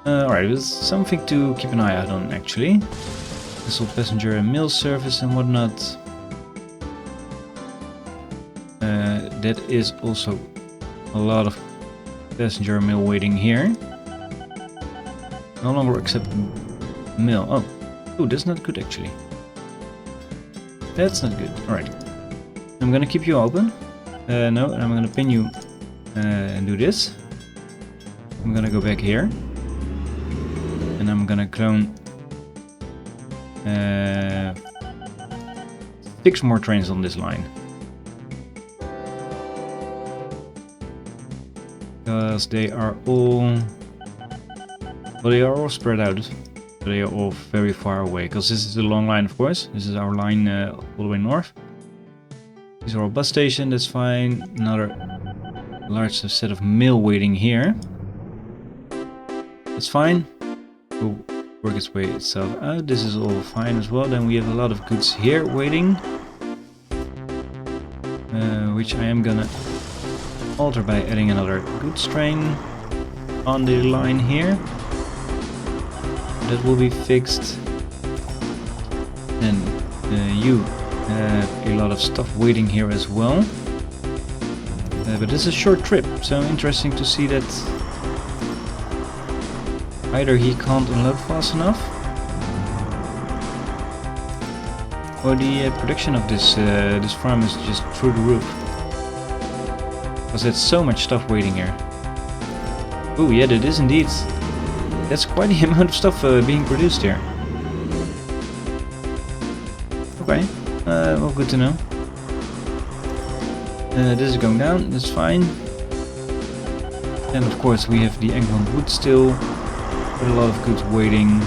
Alright, it's something to keep an eye out on actually. This whole passenger and mail service and whatnot. That is also a lot of passenger mail waiting here. No longer accept mail. Oh, that's not good actually. That's not good. Alright. I'm gonna keep you open. No, I'm gonna pin you and do this. I'm gonna go back here. And I'm gonna clone 6 more trains on this line. Because they are all... Well, they are all spread out. They are all very far away. Because this is a long line, of course. This is our line all the way north. These are all bus station, that's fine. Another large set of mail waiting here. That's fine. Will work its way itself out. This is all fine as well. Then we have a lot of goods here waiting. Which I am gonna alter by adding another goods train on the line here. That will be fixed. Then you have a lot of stuff waiting here as well. But this is a short trip, so interesting to see that either he can't unload fast enough, or the production of this this farm is just through the roof. Because there's so much stuff waiting here. Oh yeah, that is indeed. That's quite the amount of stuff being produced here. Okay, well, good to know. This is going down, that's fine. And of course we have the England wood still, with a lot of goods waiting.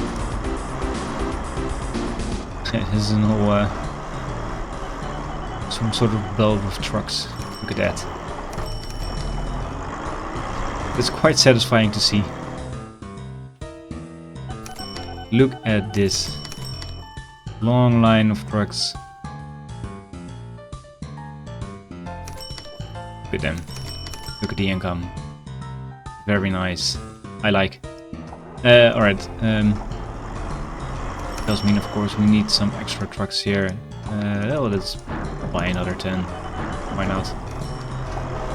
This is an whole, some sort of belt of trucks. Look at that. It's quite satisfying to see. Look at this long line of trucks. Look at them. Look at the income. Very nice. I like. Alright. Does mean, of course, we need some extra trucks here. Oh, let's buy another 10. Why not?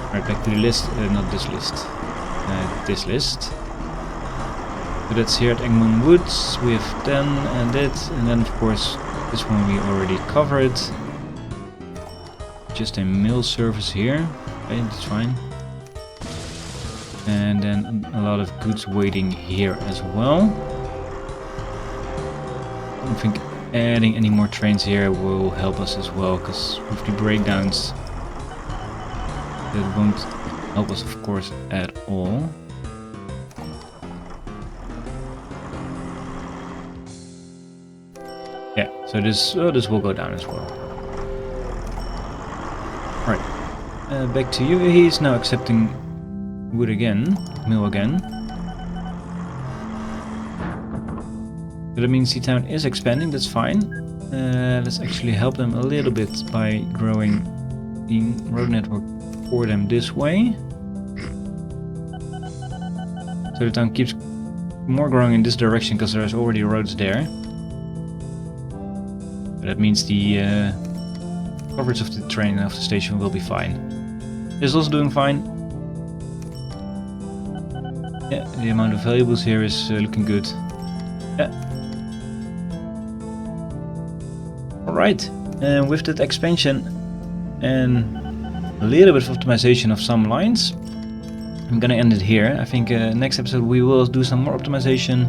Alright, back to the list. Not this list. This list. So that's here at Engman Woods. We have 10 and it. And then, of course, this one we already covered. Just a mail service here. Okay, that's fine. And then a lot of goods waiting here as well. I don't think adding any more trains here will help us as well, because with the breakdowns that won't help us, of course, at all. Yeah, so this will go down as well. Alright, back to you. He's now accepting wood again, mill again. So that means the town is expanding, that's fine. Let's actually help them a little bit by growing the road network for them this way. So the town keeps more growing in this direction because there's already roads there. But that means the coverage of the train and of the station will be fine. This is also doing fine. Yeah, the amount of valuables here is looking good. Yeah. Alright, and with that expansion and a little bit of optimization of some lines, I'm gonna end it here. I think next episode we will do some more optimization,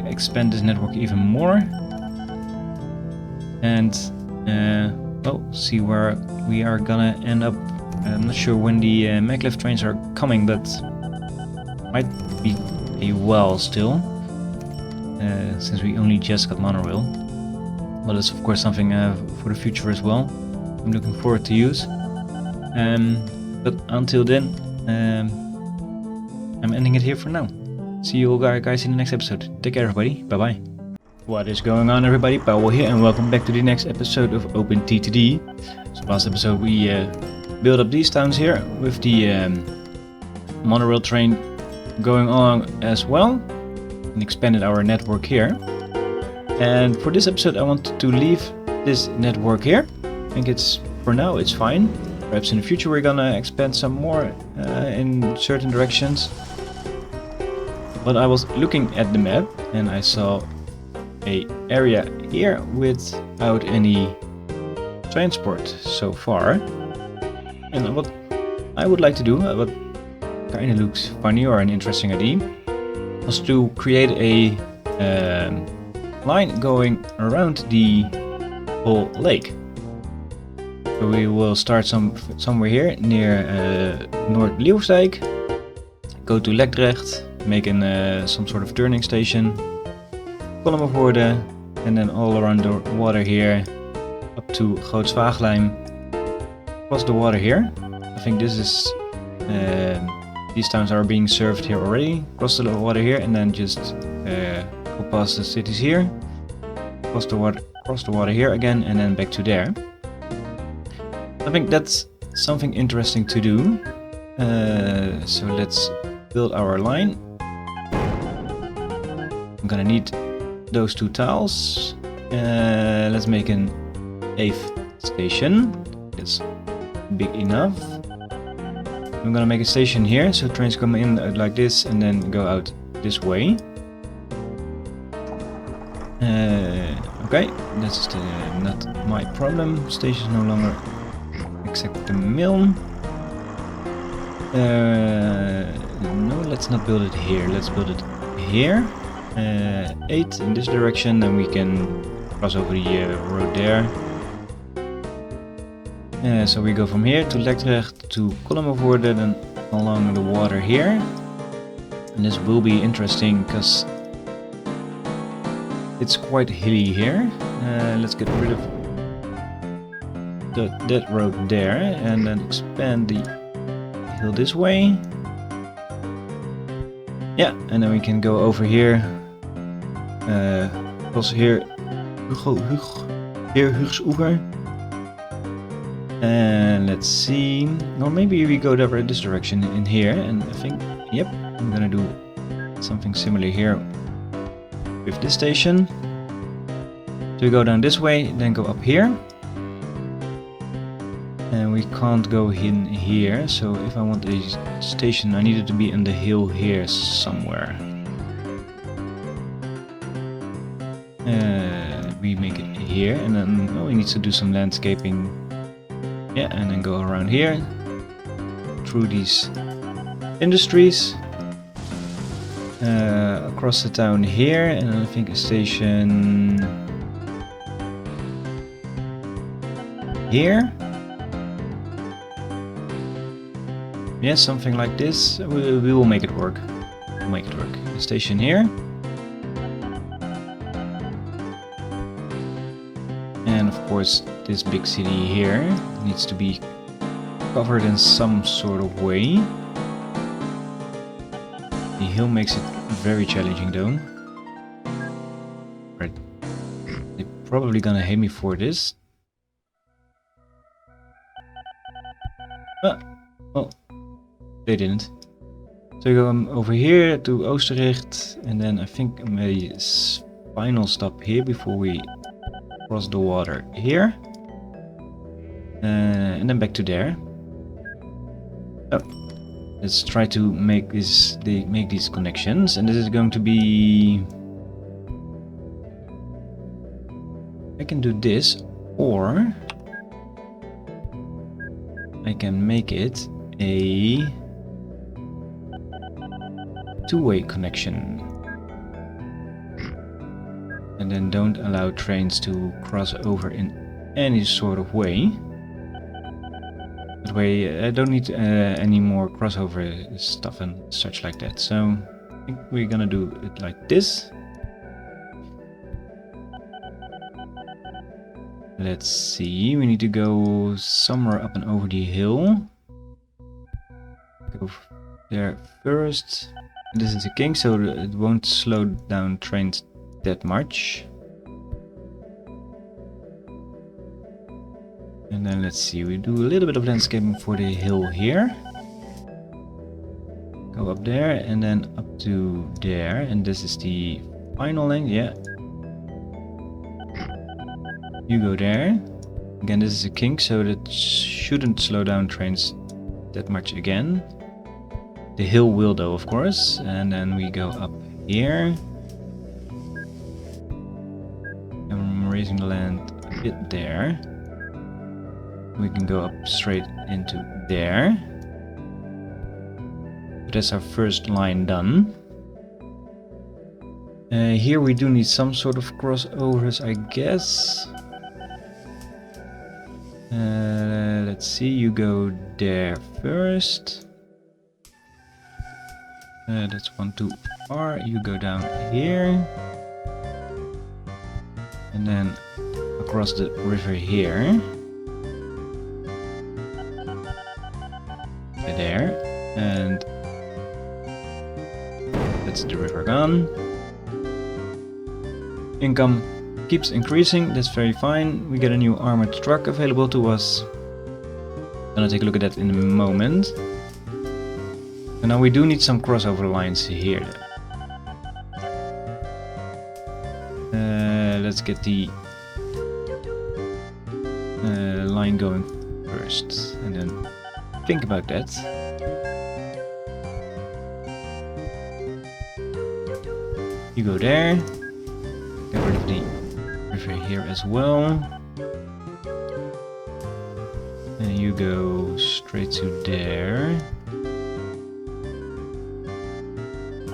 expand this network even more, and well, see where we are gonna end up. I'm not sure when the maglev trains are coming, but might be a while still, since we only just got monorail. Well, that's of course something for the future as well. I'm looking forward to use. But until then, I'm ending it here for now. See you all guys in the next episode. Take care, everybody. Bye bye. What is going on, everybody? Powell here, and welcome back to the next episode of OpenTTD. So last episode we built up these towns here with the monorail train going on as well, and expanded our network here. And for this episode I wanted to leave this network here. I think it's, for now, it's fine. Perhaps in the future we're gonna expand some more in certain directions. But I was looking at the map and I saw a area here without any transport so far. And what I would like to do, what kind of looks funny or an interesting idea, was to create a line going around the whole lake. So we will start somewhere here near Noord-Leeuwsdijk, go to Lekdrecht, make some sort of turning station, Kolmervoorde, and then all around the water here up to Grootsvaaglijn, cross the water here. I think this is these towns are being served here already. Cross the water here and then just go past the cities here, cross the water here again, and then back to there. I think that's something interesting to do. So let's build our line. I'm gonna need those 2 tiles. Let's make an 8th station. That's big enough. I'm gonna make a station here, so trains come in like this and then go out this way. Okay, that's not my problem. Station is no longer exact the mill. No, let's not build it here. Let's build it here. 8 in this direction, then we can cross over the road there. So we go from here to Lekdrecht to Kolmervoorde, then along the water here. And this will be interesting because it's quite hilly here. Let's get rid of that road there and then expand the hill this way. Yeah, and then we can go over here. Also here, here Hugsoever. And let's see, or maybe we go over this direction in here, and I think, yep, I'm gonna do something similar here with this station. So we go down this way, then go up here. And we can't go in here, so if I want a station, I need it to be on the hill here somewhere. We make it here, and then we need to do some landscaping. Yeah, and then go around here, through these industries, across the town here, and then I think a station here. Yeah, something like this. We will make it work. We'll make it work. A station here. And of course, this big city here needs to be covered in some sort of way. The hill makes it very challenging though. Right. They're probably gonna hate me for this. Well, they didn't. So we go over here to Oosterricht, and then I think a final stop here before we cross the water here. And then back to there. Oh, let's try to make these connections, and this is going to be. I can do this, or I can make it a two-way connection, and then don't allow trains to cross over in any sort of way. That way I don't need any more crossover stuff and such like that. So I think we're gonna do it like this. Let's see, we need to go somewhere up and over the hill. Go there first. This is a king, so it won't slow down trains that much. And then let's see, we do a little bit of landscaping for the hill here. Go up there and then up to there, and this is the final length, yeah. You go there. Again, this is a kink, so that shouldn't slow down trains that much again. The hill will though, of course. And then we go up here. And I'm raising the land a bit there. We can go up straight into there. That's our first line done. Here we do need some sort of crossovers, I guess. Let's see, you go there first. That's one too far. You go down here. And then across the river here. There. And that's the river gone. Income keeps increasing, that's very fine. We get a new armored truck available to us. Gonna take a look at that in a moment. And now we do need some crossover lines here. Let's get the line going first and then think about that. You go there. Get rid of the river here as well. And you go straight to there.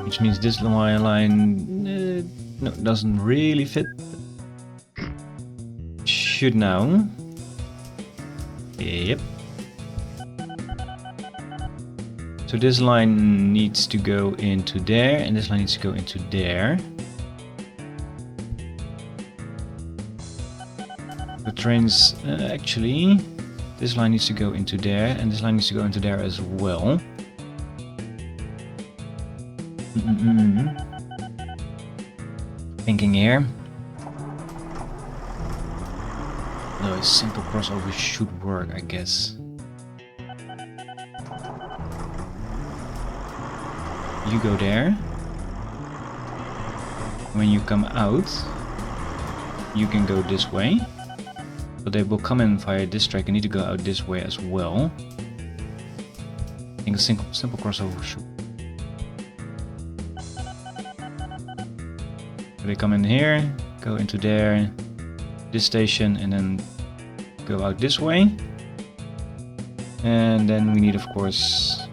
Which means this line no, doesn't really fit. Should now. Yep. So this line needs to go into there, and this line needs to go into there. The trains, actually, this line needs to go into there, and this line needs to go into there as well. Thinking here. No, a simple crossover should work, I guess. You go there. When you come out, you can go this way. But they will come in via this track and need to go out this way as well. I think a simple crossover should. They come in here, go into there, this station, and then go out this way. And then we need, of course,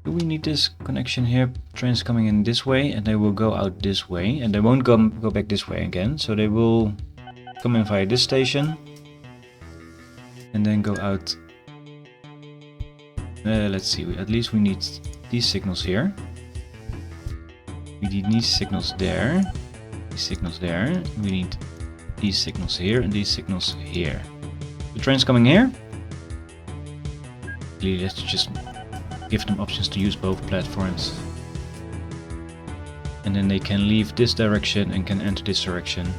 do we need this connection here? Trains coming in this way, and they will go out this way, and they won't go back this way again. So they will come in via this station, and then go out. Let's see. At least we need these signals here. We need these signals there. These signals there. We need these signals here and these signals here. The train's coming here. Let's just give them options to use both platforms. And then they can leave this direction and can enter this direction.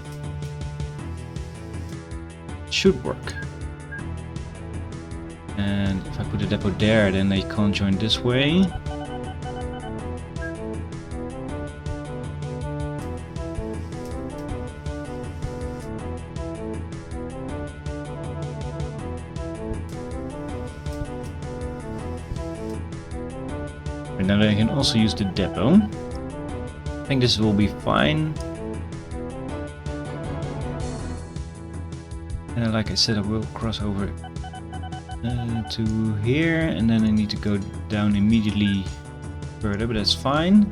It should work. And if I put the depot there, then they can't join this way. And then I can also use the depot. I think this will be fine. Like I said, I will cross over to here, and then I need to go down immediately further, but that's fine.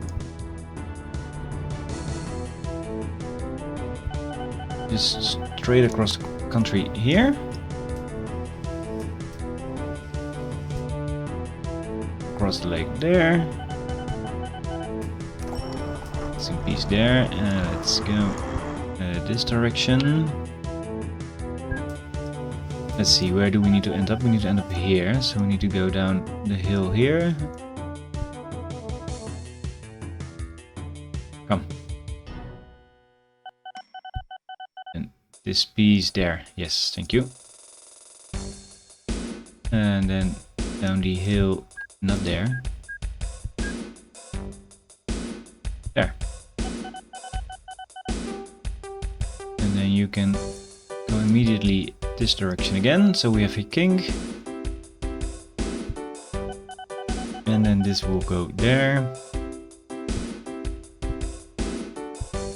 Just straight across the country here. Across the lake there. Some piece there. Let's go this direction. Let's see, where do we need to end up? We need to end up here, so we need to go down the hill here. Come. And this piece there. Yes, thank you. And then down the hill. Not there. There. And then you can go immediately this direction again. So we have a king. And this will go there.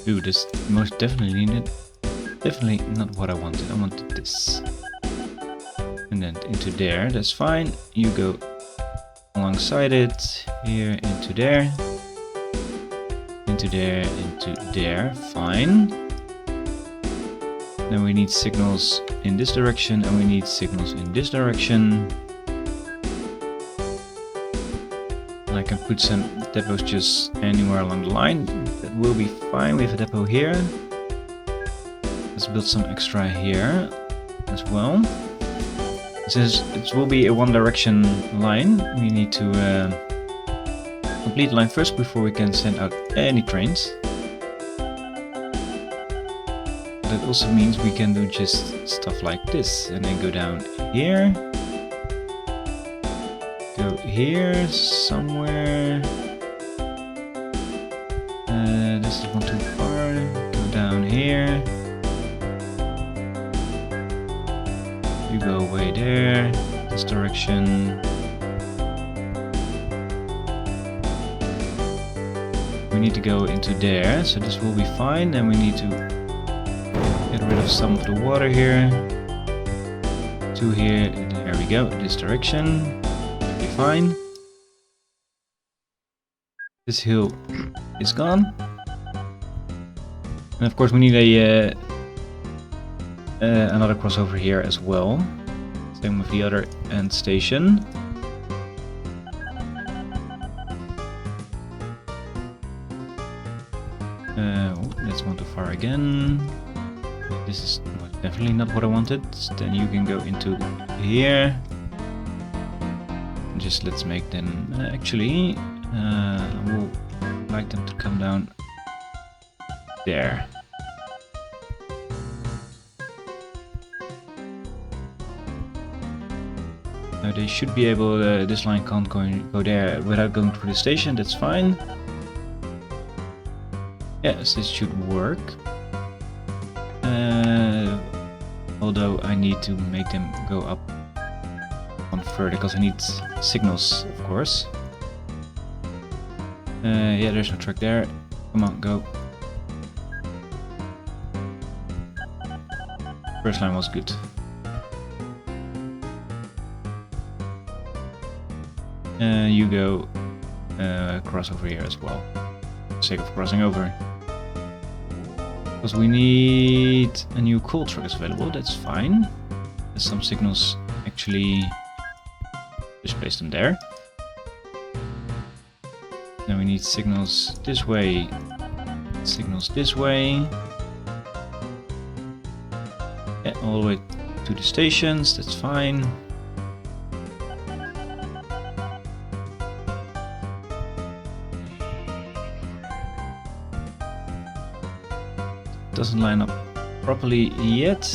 Ooh, this most definitely needed. Definitely not what I wanted. I wanted this. And then into there, that's fine. You go alongside it, here, into there. Into there, into there, fine. Then we need signals in this direction and we need signals in this direction. And I can put some depots just anywhere along the line. That will be fine. We have a depot here. Let's build some extra here as well. Since it will be a one direction line, we need to complete the line first before we can send out any trains. That also means we can do just stuff like this and then go down here. Go here somewhere. This is one too far. Go down here. You go way there. This direction. We need to go into there, so this will be fine. Then we need to get rid of some of the water here. To here. There we go. This direction. Should be fine. This hill is gone. And of course we need a another crossover here as well. Same with the other end station. That's one too far again. This is definitely not what I wanted. Then you can go into here. Just let's make them actually. I would like them to come down there. Now they should be able. This line can't go there without going through the station. That's fine. Yes, this should work. Although I need to make them go up on further because I need signals, of course. Yeah, there's no track there. Come on, go. First line was good. You go cross over here as well. For the sake of crossing over. Because we need a new coal truck is available, that's fine. There's some signals actually. Just place them there. Then we need signals this way, signals this way. Yeah, all the way to the stations, that's fine. Doesn't line up properly yet.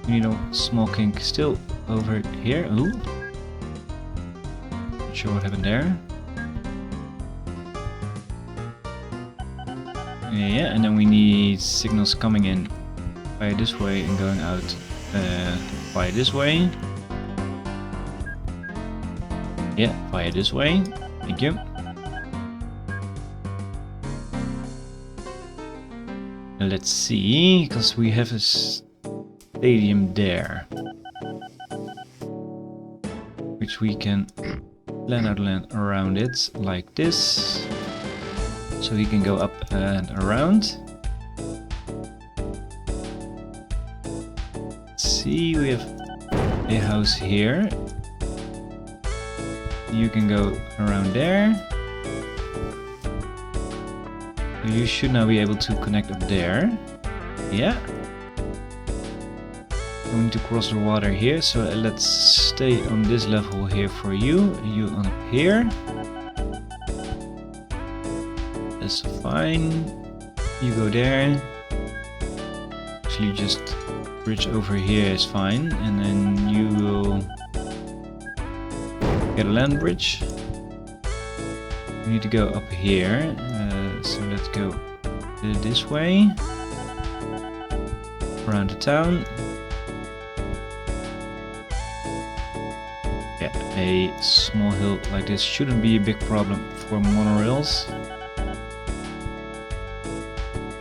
We need a small kink still over here. Ooh. Not sure what happened there. Yeah, and then we need signals coming in via this way and going out via this way. Yeah, via this way. Thank you. Let's see, because we have a stadium there, which we can plan out land around it like this, so we can go up and around. Let's see, we have a house here. You can go around there. You should now be able to connect up there. Yeah. Going to cross the water here, so let's stay on this level here for you. You on up here. That's fine. You go there. Actually, just bridge over here is fine, and then you will get a land bridge. We need to go up here. So let's go this way, around the town. Yeah, a small hill like this shouldn't be a big problem for monorails.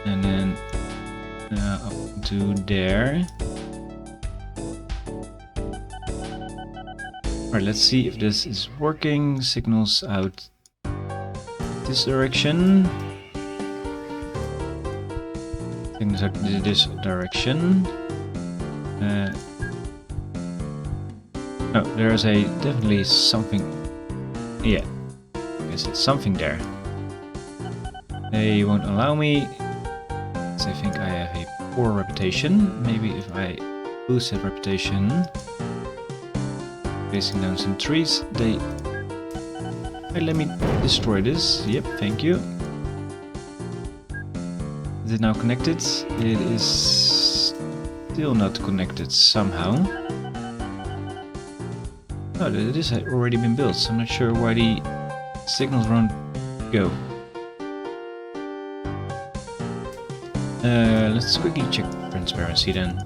And then up to there. Alright, let's see if this is working. Signals out this direction. Signals out this direction. Oh, there's definitely something. Yeah, I guess it's something there. They won't allow me. So I think I have a poor reputation. Maybe if I boost that reputation, placing down some trees, they. Hey, let me destroy this. Yep, thank you. Is it now connected? It is still not connected somehow. Oh, this had already been built, so I'm not sure why the signals won't go. Let's quickly check transparency then.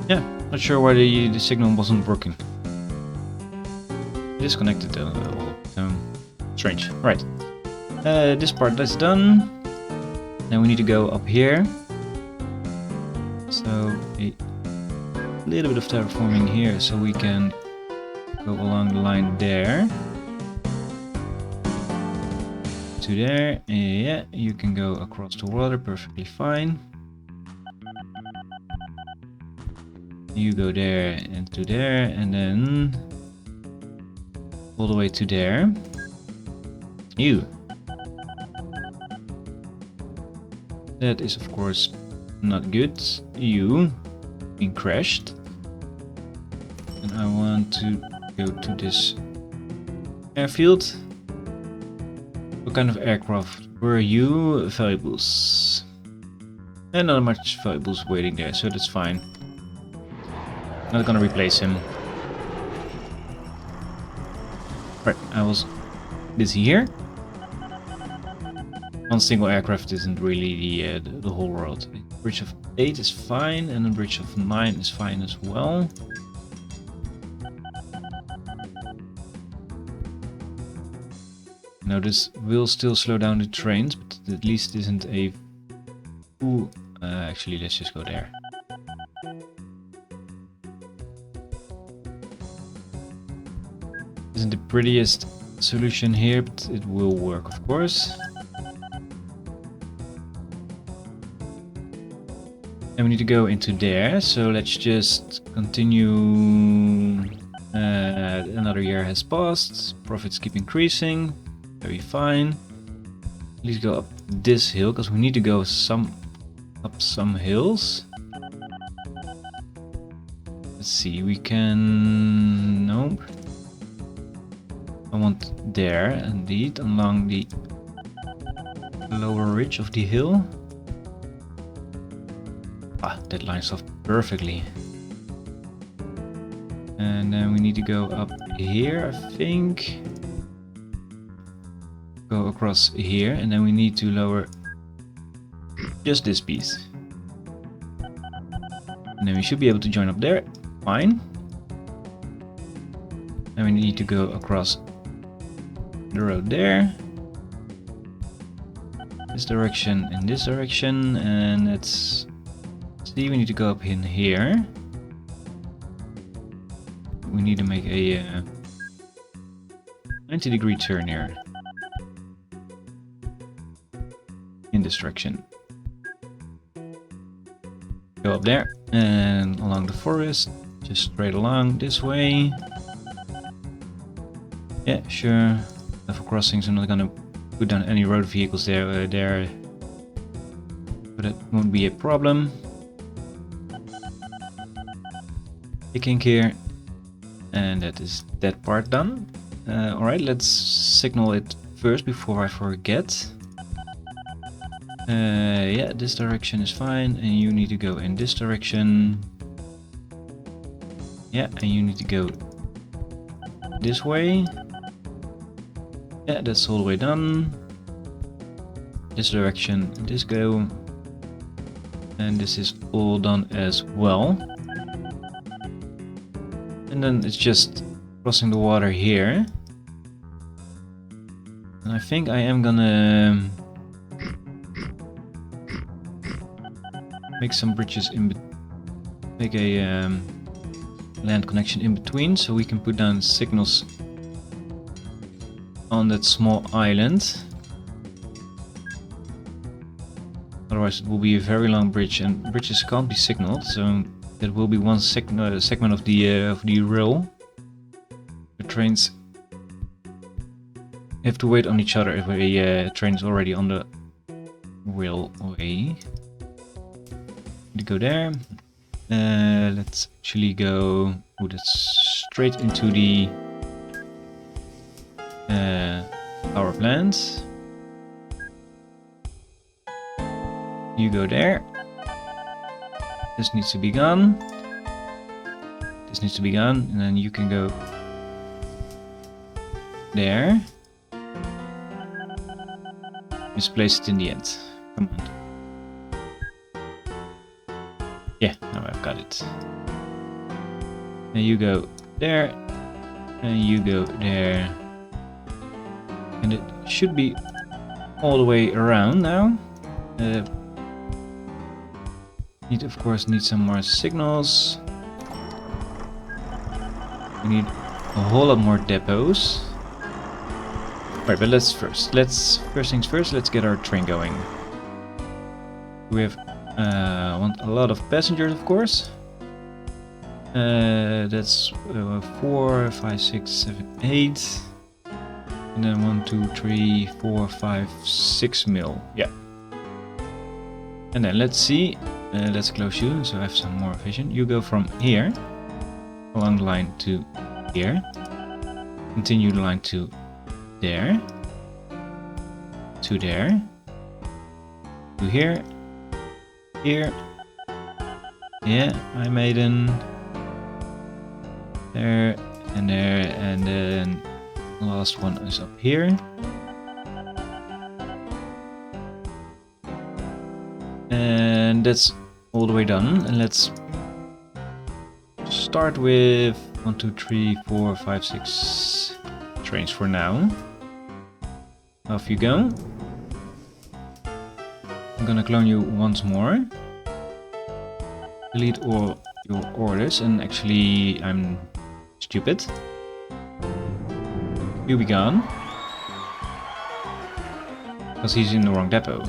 Yeah, not sure why the signal wasn't working. It is connected though. Strange. Right. This part that's done. Then we need to go up here. So a little bit of terraforming here, so we can go along the line there. To there. Yeah, you can go across the water perfectly fine. You go there and to there, and then all the way to there. You. That is of course not good. You being crashed. And I want to go to this airfield. What kind of aircraft were you? Valuables. And not much valuables waiting there, so that's fine. Not gonna replace him. Right, I was busy here. One single aircraft isn't really the whole world. A bridge of 8 is fine, and a bridge of 9 is fine as well. Now this will still slow down the trains, but at least isn't a... Ooh, actually let's just go there. Isn't the prettiest solution here, but it will work of course. And we need to go into there, so let's just continue. Another year has passed, profits keep increasing. Very fine. Please go up this hill, because we need to go up some hills. Let's see, we can... Nope. I want there, indeed, along the lower ridge of the hill. Ah, that lines up perfectly. And then we need to go up here, I think. Go across here, and then we need to lower just this piece. And then we should be able to join up there. Fine. And we need to go across the road there. This direction and this direction, and let's see, we need to go up in here. We need to make a 90-degree turn here. In this direction. Go up there and along the forest, just straight along this way. Yeah, sure. Level crossings, I'm not gonna put down any road vehicles there, but that won't be a problem. Picking here, and that is that part done. Alright, let's signal it first before I forget. Yeah, this direction is fine, and you need to go in this direction. Yeah, and you need to go this way. Yeah, that's all the way done. This direction, this go. And this is all done as well. And then it's just crossing the water here. And I think I am gonna make some bridges in make a land connection in between, so we can put down signals on that small island. Otherwise it will be a very long bridge, and bridges can't be signaled, so that will be one segment of the rail. The trains have to wait on each other if a train is already on the railway. To go there. Let's actually go straight into the power plant. You go there. This needs to be gone. This needs to be gone, and then you can go there. Misplace it in the end. Come on. Yeah, now I've got it. And you go there, and you go there. And it should be all the way around now. Of course, need some more signals. We need a whole lot more depots. Right, but first things first, let's get our train going. We have want a lot of passengers, of course. That's 4, 5, 6, 7, 8. And then 1, 2, 3, 4, 5, 6 mil. Yeah. And then let's see. Let's close you so I have some more vision. You go from here along the line to here. Continue the line to there. To there. To here. Here. Yeah, I made an there, and then the last one is up here. And that's all the way done. And let's start with 1, 2, 3, 4, 5, 6 trains for now. Off you go. I'm gonna clone you once more. Delete all your orders, and actually I'm stupid. You be gone. Because he's in the wrong depot.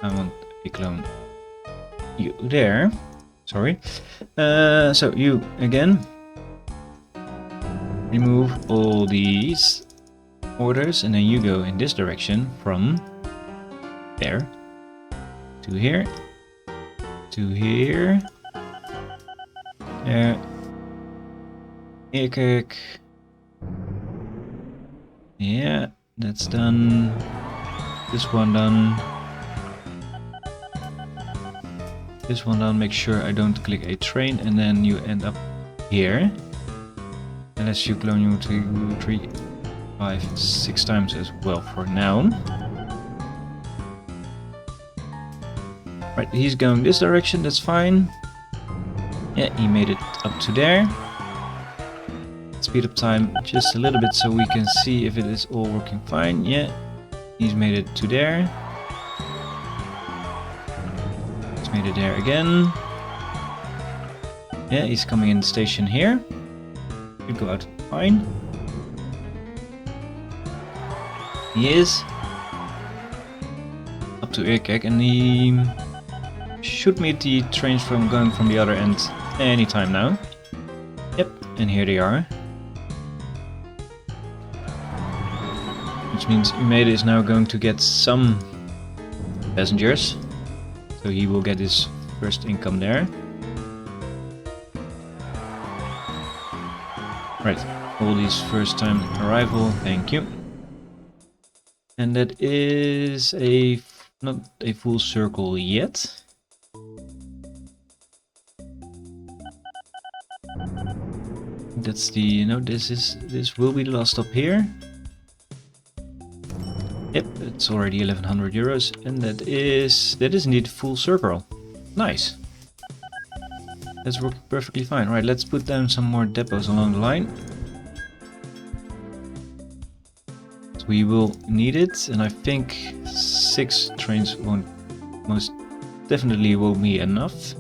I want to clone you there. Sorry. So you again. Remove all these orders, and then you go in this direction from there to here. To here. There. Here. Yeah, that's done. This one done. This one done. Make sure I don't click a train, and then you end up here. Unless you clone you 2, 3, 5, 6 times as well for now. Right, he's going this direction, that's fine. Yeah, he made it up to there. Speed up time just a little bit so we can see if it is all working fine. Yeah, he's made it to there. He's made it there again. Yeah, he's coming in the station here. Should go out fine. He is up to Irkek, and he should meet the trains from going from the other end anytime now. Yep, and here they are. Which means Umeda is now going to get some passengers. So he will get his first income there. Right, all these first time arrival, thank you. And that is not a full circle yet. That's the this will be the last stop here. Yep, it's already 1100 euros, and that is indeed full circle. Nice. That's working perfectly fine. Right, let's put down some more depots along the line. but we will need it, and I think 6 trains won't most definitely will be enough.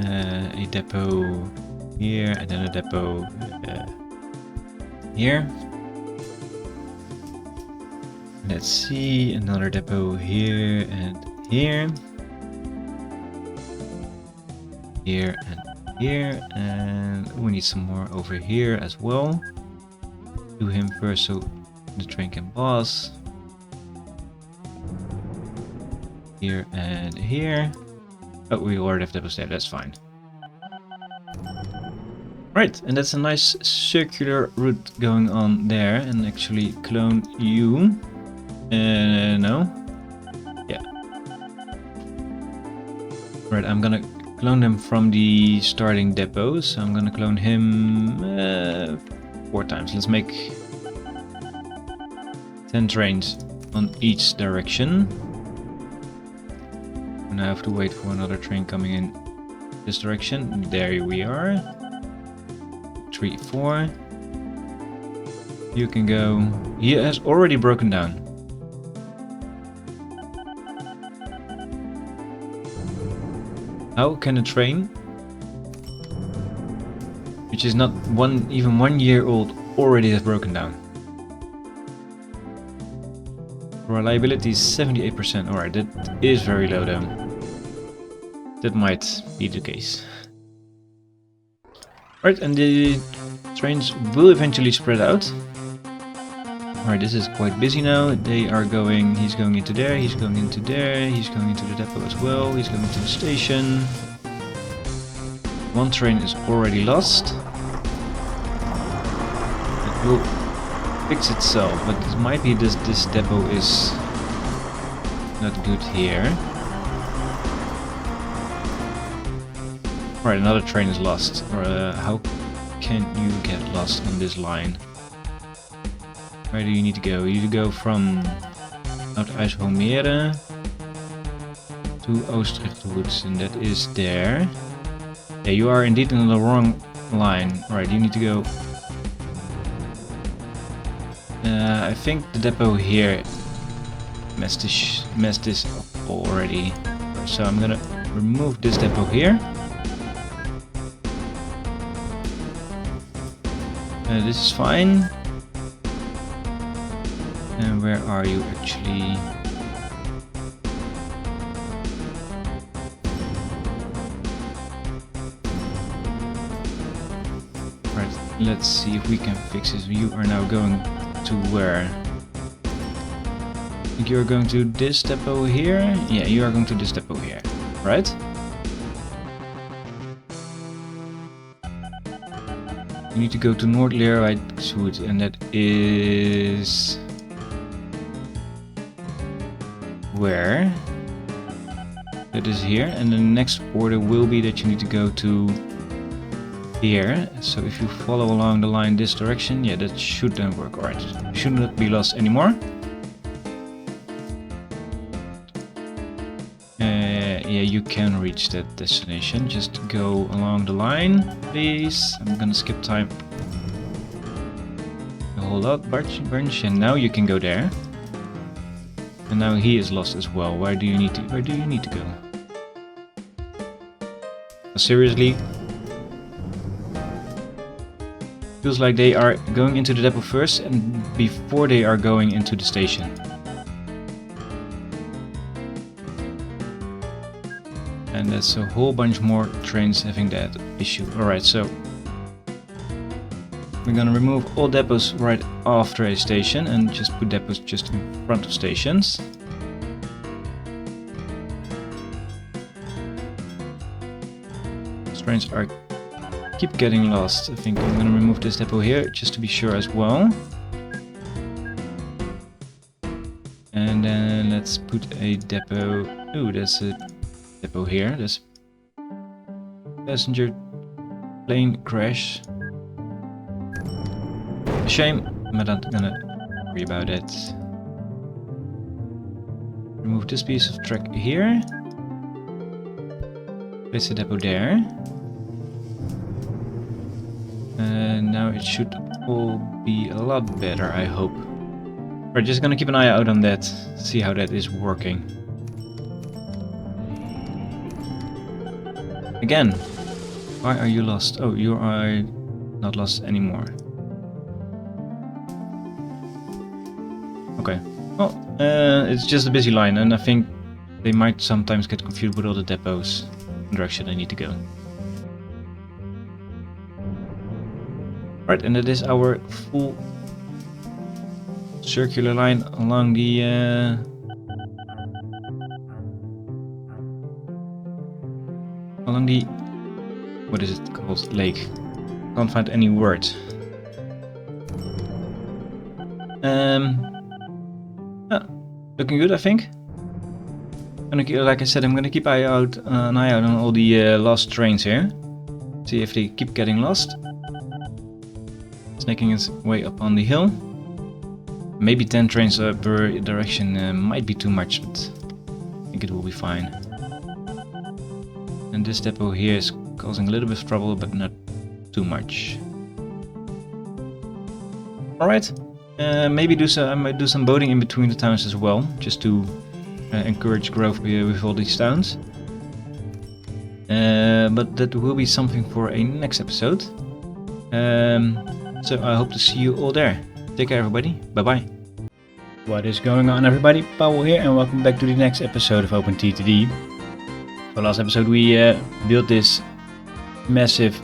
A depot here, and then a depot here. Let's see, another depot here and here. Here and here, and we need some more over here as well. Do him first so the train can pass. Here and here. Oh, we already have depots there, that's fine. Right, and that's a nice circular route going on there, and actually clone you. No. Yeah. Right, I'm gonna clone them from the starting depots. So I'm gonna clone him 4 times. Let's make 10 trains on each direction. And I have to wait for another train coming in this direction. There we are. 3, 4. You can go. He has already broken down. How can a train, which is not even 1 year old, already have broken down? Reliability is 78%. Alright, that is very low though. That might be the case. Right, and the trains will eventually spread out. Alright, this is quite busy now. They are going, he's going into there, he's going into there, he's going into the depot as well, he's going to the station. 1 train is already lost. It will fix itself, but it might be this depot is not good here. Alright, another train is lost. How can you get lost on this line? Where do you need to go? You need to go from Oud-IJsselmeer to Oostrichterhoed, and that is there. Yeah, you are indeed on the wrong line. Alright, you need to go. I think the depot here messed this up already. So I'm gonna remove this depot here. This is fine. And where are you actually? Right, let's see if we can fix this. You are now going to where? I think you are going to this depot here? Yeah, you are going to this depot here, right? You need to go to Noord-Leeuwarden, and that is... where? That is here, and the next order will be that you need to go to here. So if you follow along the line this direction, yeah, that should then work. Alright, should not be lost anymore. Yeah, you can reach that destination. Just go along the line, please. I'm gonna skip time. Hold up, bunch, and now you can go there. And now he is lost as well. Where do you need to go? Seriously? Feels like they are going into the depot first and before they are going into the station. And that's a whole bunch more trains having that issue. Alright, so we're gonna remove all depots right after a station and just put depots just in front of stations. These trains keep getting lost. I think I'm gonna remove this depot here just to be sure as well. And then let's put a depot. Ooh, that's a depot here. There's passenger plane crash. Shame, I'm not gonna worry about it. Remove this piece of track here. Place the depot there. Now it should all be a lot better, I hope. We're just gonna keep an eye out on that, see how that is working. Again, why are you lost? Oh, you are not lost anymore. Okay, well, it's just a busy line, and I think they might sometimes get confused with all the depots and direction they need to go. Right, and it is our full circular line along the what is it called? Lake. Can't find any word. Looking good, I think. Like I said, I'm gonna keep an eye out on all the lost trains here. See if they keep getting lost. Snaking its way up on the hill. Maybe 10 trains per direction might be too much, but I think it will be fine. And this depot here is causing a little bit of trouble, but not too much. Alright, maybe I might do some boating in between the towns as well, just to encourage growth with all these towns. But that will be something for a next episode. So I hope to see you all there. Take care, everybody. Bye bye. What is going on, everybody? Powell here, and welcome back to the next episode of OpenTTD. For last episode, we built this massive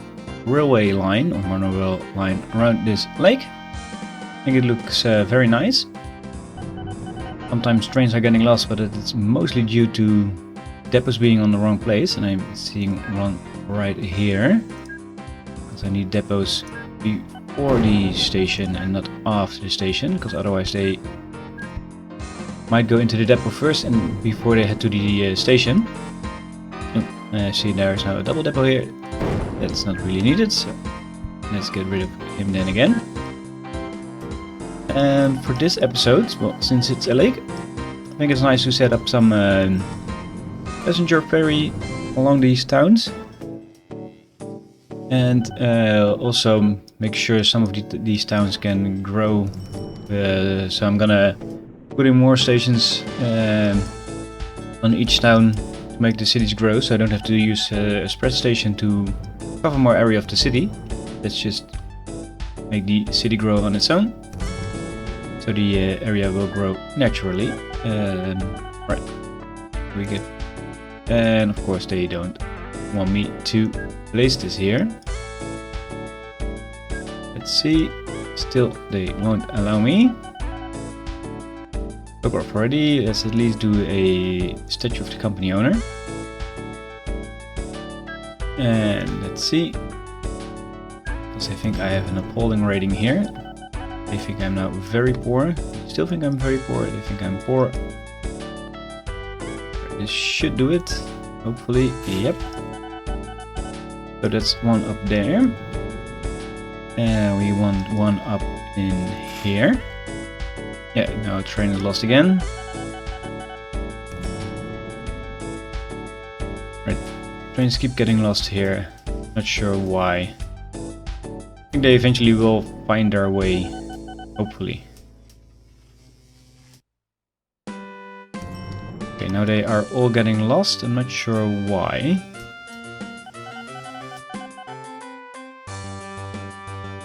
railway line or monorail line around this lake. I think it looks very nice. Sometimes trains are getting lost, but it's mostly due to depots being on the wrong place, and I'm seeing one right here. Because I need depots before the station and not after the station, because otherwise they might go into the depot first and before they head to the station. See, there's now a double depot here. That's not really needed, so let's get rid of him then again. And for this episode, well, since it's a lake, I think it's nice to set up some passenger ferry along these towns. And also make sure some of these towns can grow. So I'm gonna put in more stations on each town to make the cities grow, so I don't have to use a spread station to cover more area of the city. Let's just make the city grow on its own, so the area will grow naturally. Right, we good. And of course they don't want me to place this here. Let's see, still they won't allow me. Photograph already. Let's at least do a statue of the company owner. And let's see. Because I think I have an appalling rating here. They think I'm now very poor. Still think I'm very poor. They think I'm poor. This should do it. Hopefully. Yep. So that's one up there. And we want one up in here. Yeah, now train is lost again. Right, trains keep getting lost here. Not sure why. I think they eventually will find their way, hopefully. Okay, now they are all getting lost. I'm not sure why.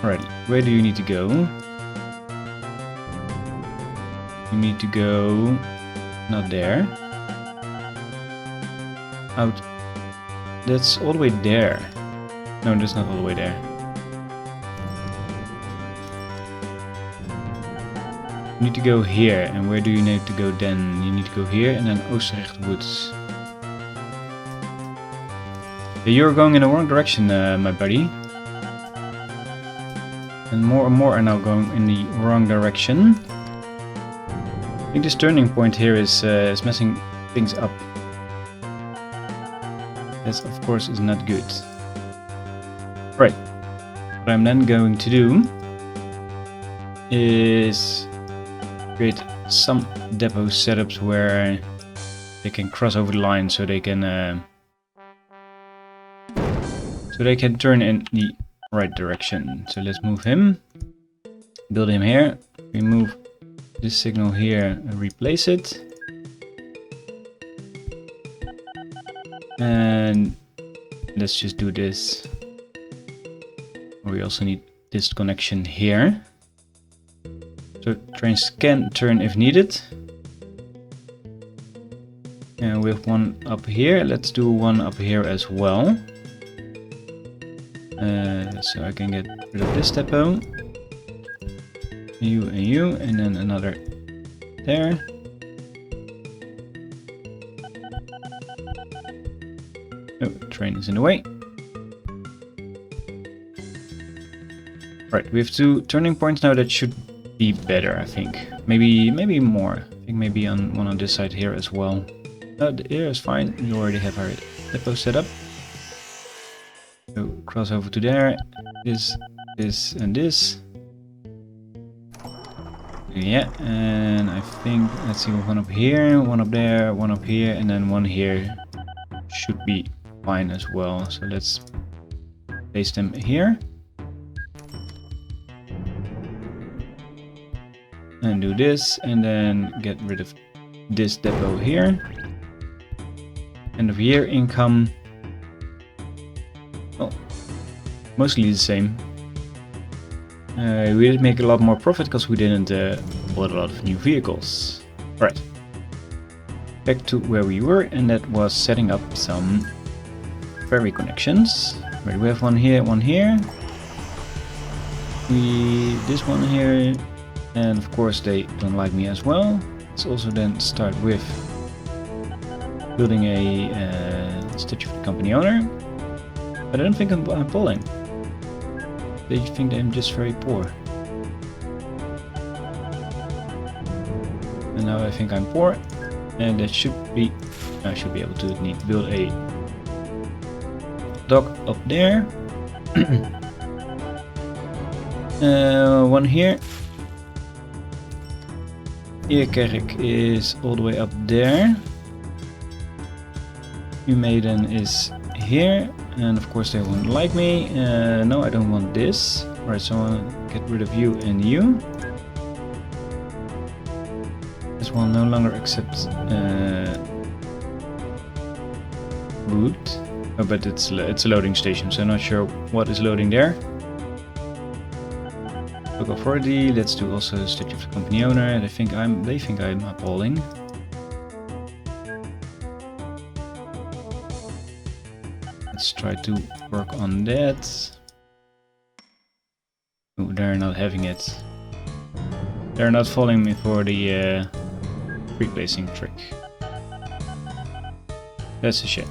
Alright, where do you need to go? You need to go not there. Out. That's all the way there. No, that's not all the way there. You need to go here. And where do you need to go then? You need to go here and then Oosterrecht Woods. Yeah, you're going in the wrong direction, my buddy. And more are now going in the wrong direction. I think this turning point here is messing things up. This, of course, is not good. Right. What I'm then going to do is create some depot setups where they can cross over the line, so they can turn in the right direction. So let's move him, build him here, remove this signal here and replace it. And let's just do this. We also need this connection here. So trains can turn if needed. And we have one up here. Let's do one up here as well. So I can get rid of this depot. You, and then another there. Oh, train is in the way. Right, we have 2 turning points now. That should be better, I think. Maybe more. I think maybe one on this side here as well. Here is fine. We already have our depot set up. So cross over to there. This, and this. Yeah, and I think, let's see, one up here, one up there, one up here, and then one here should be fine as well. So let's place them here. And do this, and then get rid of this depot here. End of year income. Well, mostly the same. We did make a lot more profit because we didn't bought a lot of new vehicles. Right. Back to where we were, and that was setting up some ferry connections. Right, we have one here, one here. This one here, and of course they don't like me as well. Let's also then start with building a statue of the company owner. But I don't think I'm pulling. They think I'm just very poor. And now I think I'm poor. And that should be... I should be able to build a dock up there. One here. Eerkerk is all the way up there. Umeiden is here. And of course they won't like me. No, I don't want this. Right, so I want to get rid of you and you. This one no longer accepts route. Oh, but it's a loading station, so I'm not sure what is loading there. Local authority. Let's do also a statue of the company owner. They think I'm appalling. Let's try to work on that. Oh, they're not having it. They're not following me for the replacing trick. That's a shame.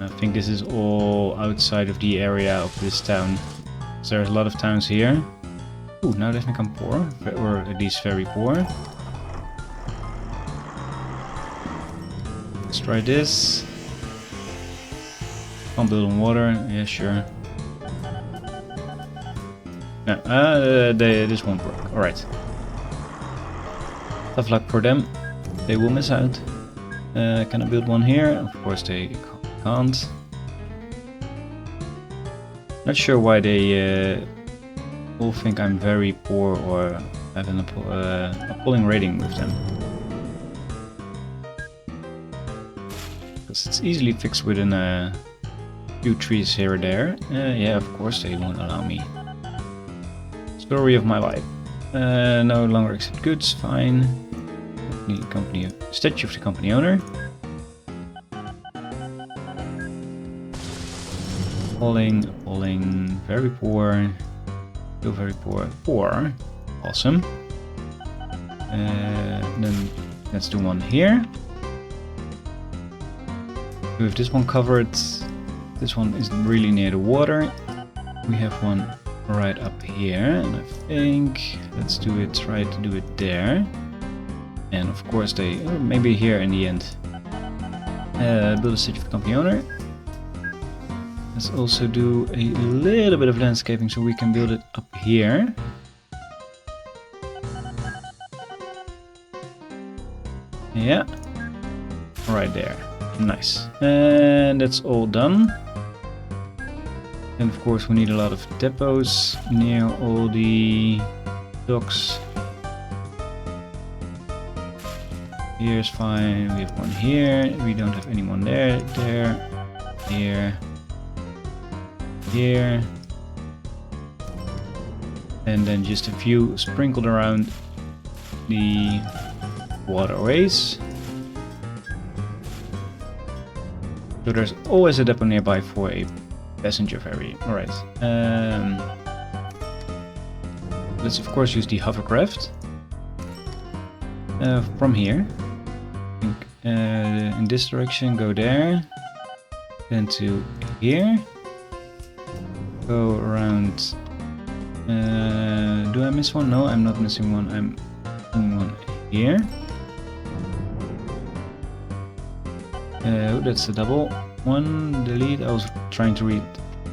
I think this is all outside of the area of this town. So there's a lot of towns here. Ooh, now they think I'm poor, or at least very poor. Let's try this. Can't build on water. Yeah, sure. No, this won't work. Alright. Tough luck for them. They will miss out. Can I build one here? Of course they can't. Not sure why they all think I'm very poor or have an appalling rating with them. It's easily fixed within a few trees here or there. Yeah, of course they won't allow me. Story of my life. No longer accept goods, fine. Company statue of the company owner. Falling, very poor. Still very poor. Poor. Awesome. Then let's do one here. We have this one covered. This one is really near the water. We have one right up here, and I think let's do it. Try to do it there. And of course they maybe here in the end. Build a statue of the company owner. Let's also do a little bit of landscaping so we can build it up here. Yeah, right there. Nice. And that's all done. And of course we need a lot of depots near all the docks. Here's fine, we have one here, we don't have anyone there, here, here. And then just a few sprinkled around the waterways. So there's always a depot nearby for a passenger ferry. Alright. Let's of course use the hovercraft. From here. In this direction, go there. Then to here. Go around. Do I miss one? No, I'm not missing one. I'm missing one here. That's the double one. Delete. I was trying to read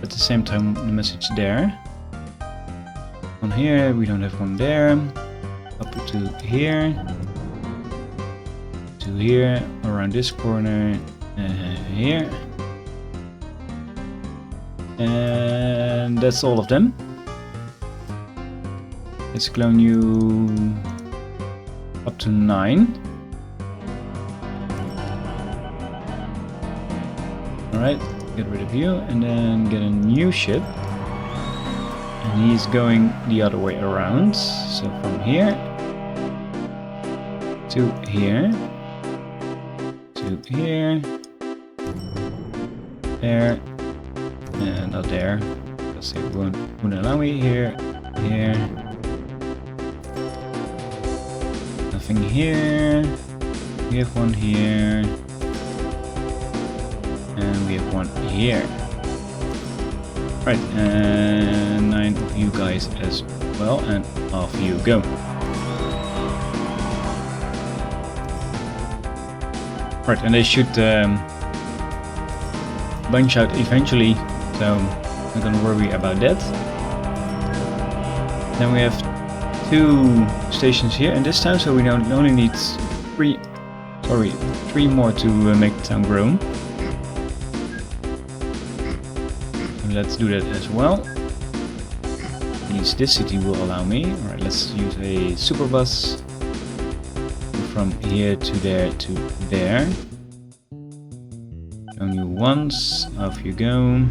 at the same time the message there. One here. We don't have one there. Up to here. To here. Around this corner. Here. And that's all of them. Let's clone you up to 9. Alright, get rid of you and then get a new ship. And he's going the other way around. So from here to here to here. There. And not there. Because it won't allow me. Here. Here. Nothing here. We have one here. And we have one here. Right, and 9 of you guys as well, and off you go. Right, and they should bunch out eventually, so I'm not gonna worry about that. Then we have 2 stations here in this town, so we only need 3 more to make the town grow. Let's do that as well. At least this city will allow me. Alright, let's use a super bus from here to there to there. Only once, off you go.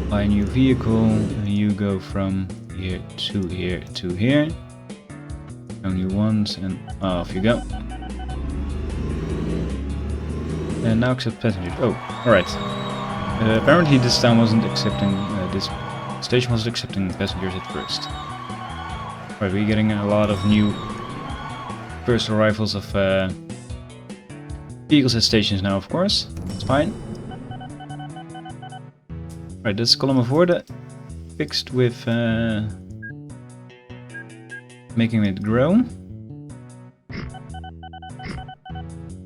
Buy a new vehicle, and you go from here to here to here. Only once, and off you go. And now accept passengers. Oh, alright. Apparently this town wasn't accepting, this station wasn't accepting passengers at first. Right, we're getting a lot of new first arrivals of vehicles at stations now, of course. It's fine. Right, this column of order fixed with making it grow.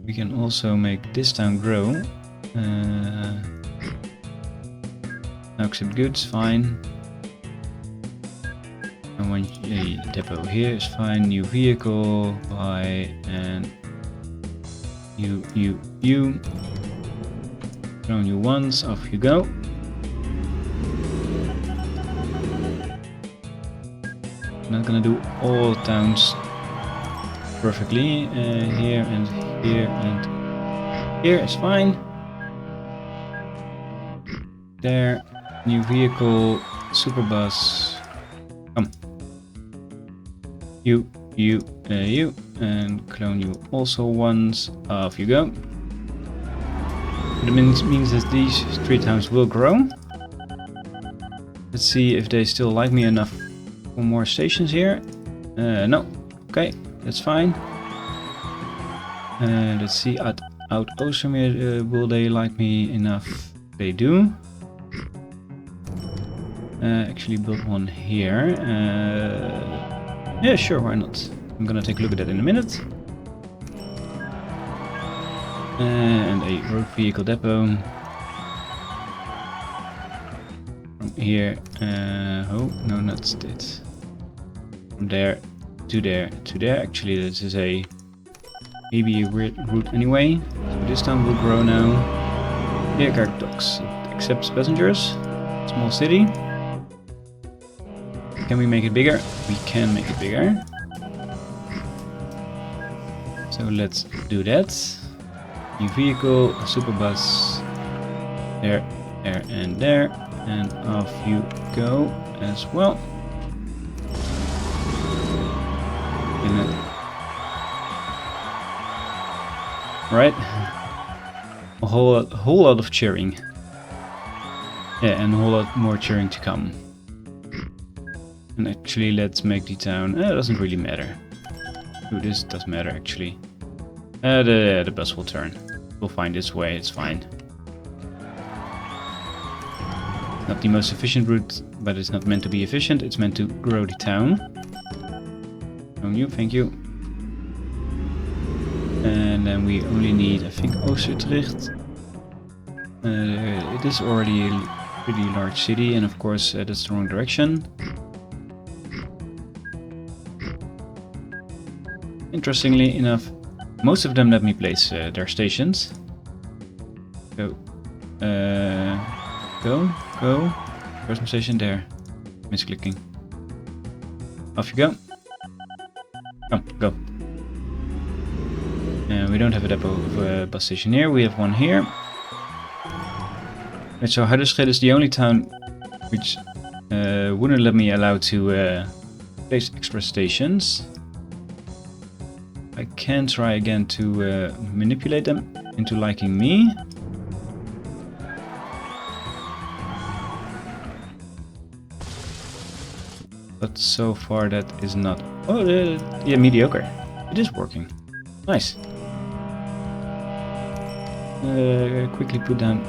We can also make this town grow. Now accept goods, fine. I want a depot here, is fine. New vehicle, buy, and you. Clone you once, off you go. I'm not gonna do all towns perfectly. Here and here and here is fine. There. New vehicle, super bus, come. You, and clone you also once, off you go. It means that these 3 towns will grow. Let's see if they still like me enough for more stations here. No, okay, that's fine. Let's see, out Oostermeer, will they like me enough? They do. Actually build one here. Yeah, sure, why not? I'm gonna take a look at that in a minute. And a road vehicle depot. From here, oh, no, not it. From there to there to there. Actually, this is maybe a weird route anyway. So this town will grow now. Here, docks. It accepts passengers. Small city. Can we make it bigger? We can make it bigger. So let's do that. New vehicle, a super bus. There, there, and there. And off you go as well. Right. A whole lot of cheering. Yeah, and a whole lot more cheering to come. And actually, let's make the town. It doesn't really matter. Ooh, this does matter actually. The bus will turn. We'll find its way. It's fine. Not the most efficient route, but it's not meant to be efficient. It's meant to grow the town. Thank you. And then we only need, I think, Oost-Utrecht. It is already a pretty large city, and of course that's the wrong direction. Interestingly enough, most of them let me place their stations. Go. Go. Where's my station? There. Misclicking. Off you go. Come, go. We don't have a depot of bus station here. We have one here. Right, so Harderschede is the only town which wouldn't let me allow to place extra stations. I can try again to manipulate them into liking me. But so far that is not... Oh, yeah, mediocre. It is working. Nice. Quickly put down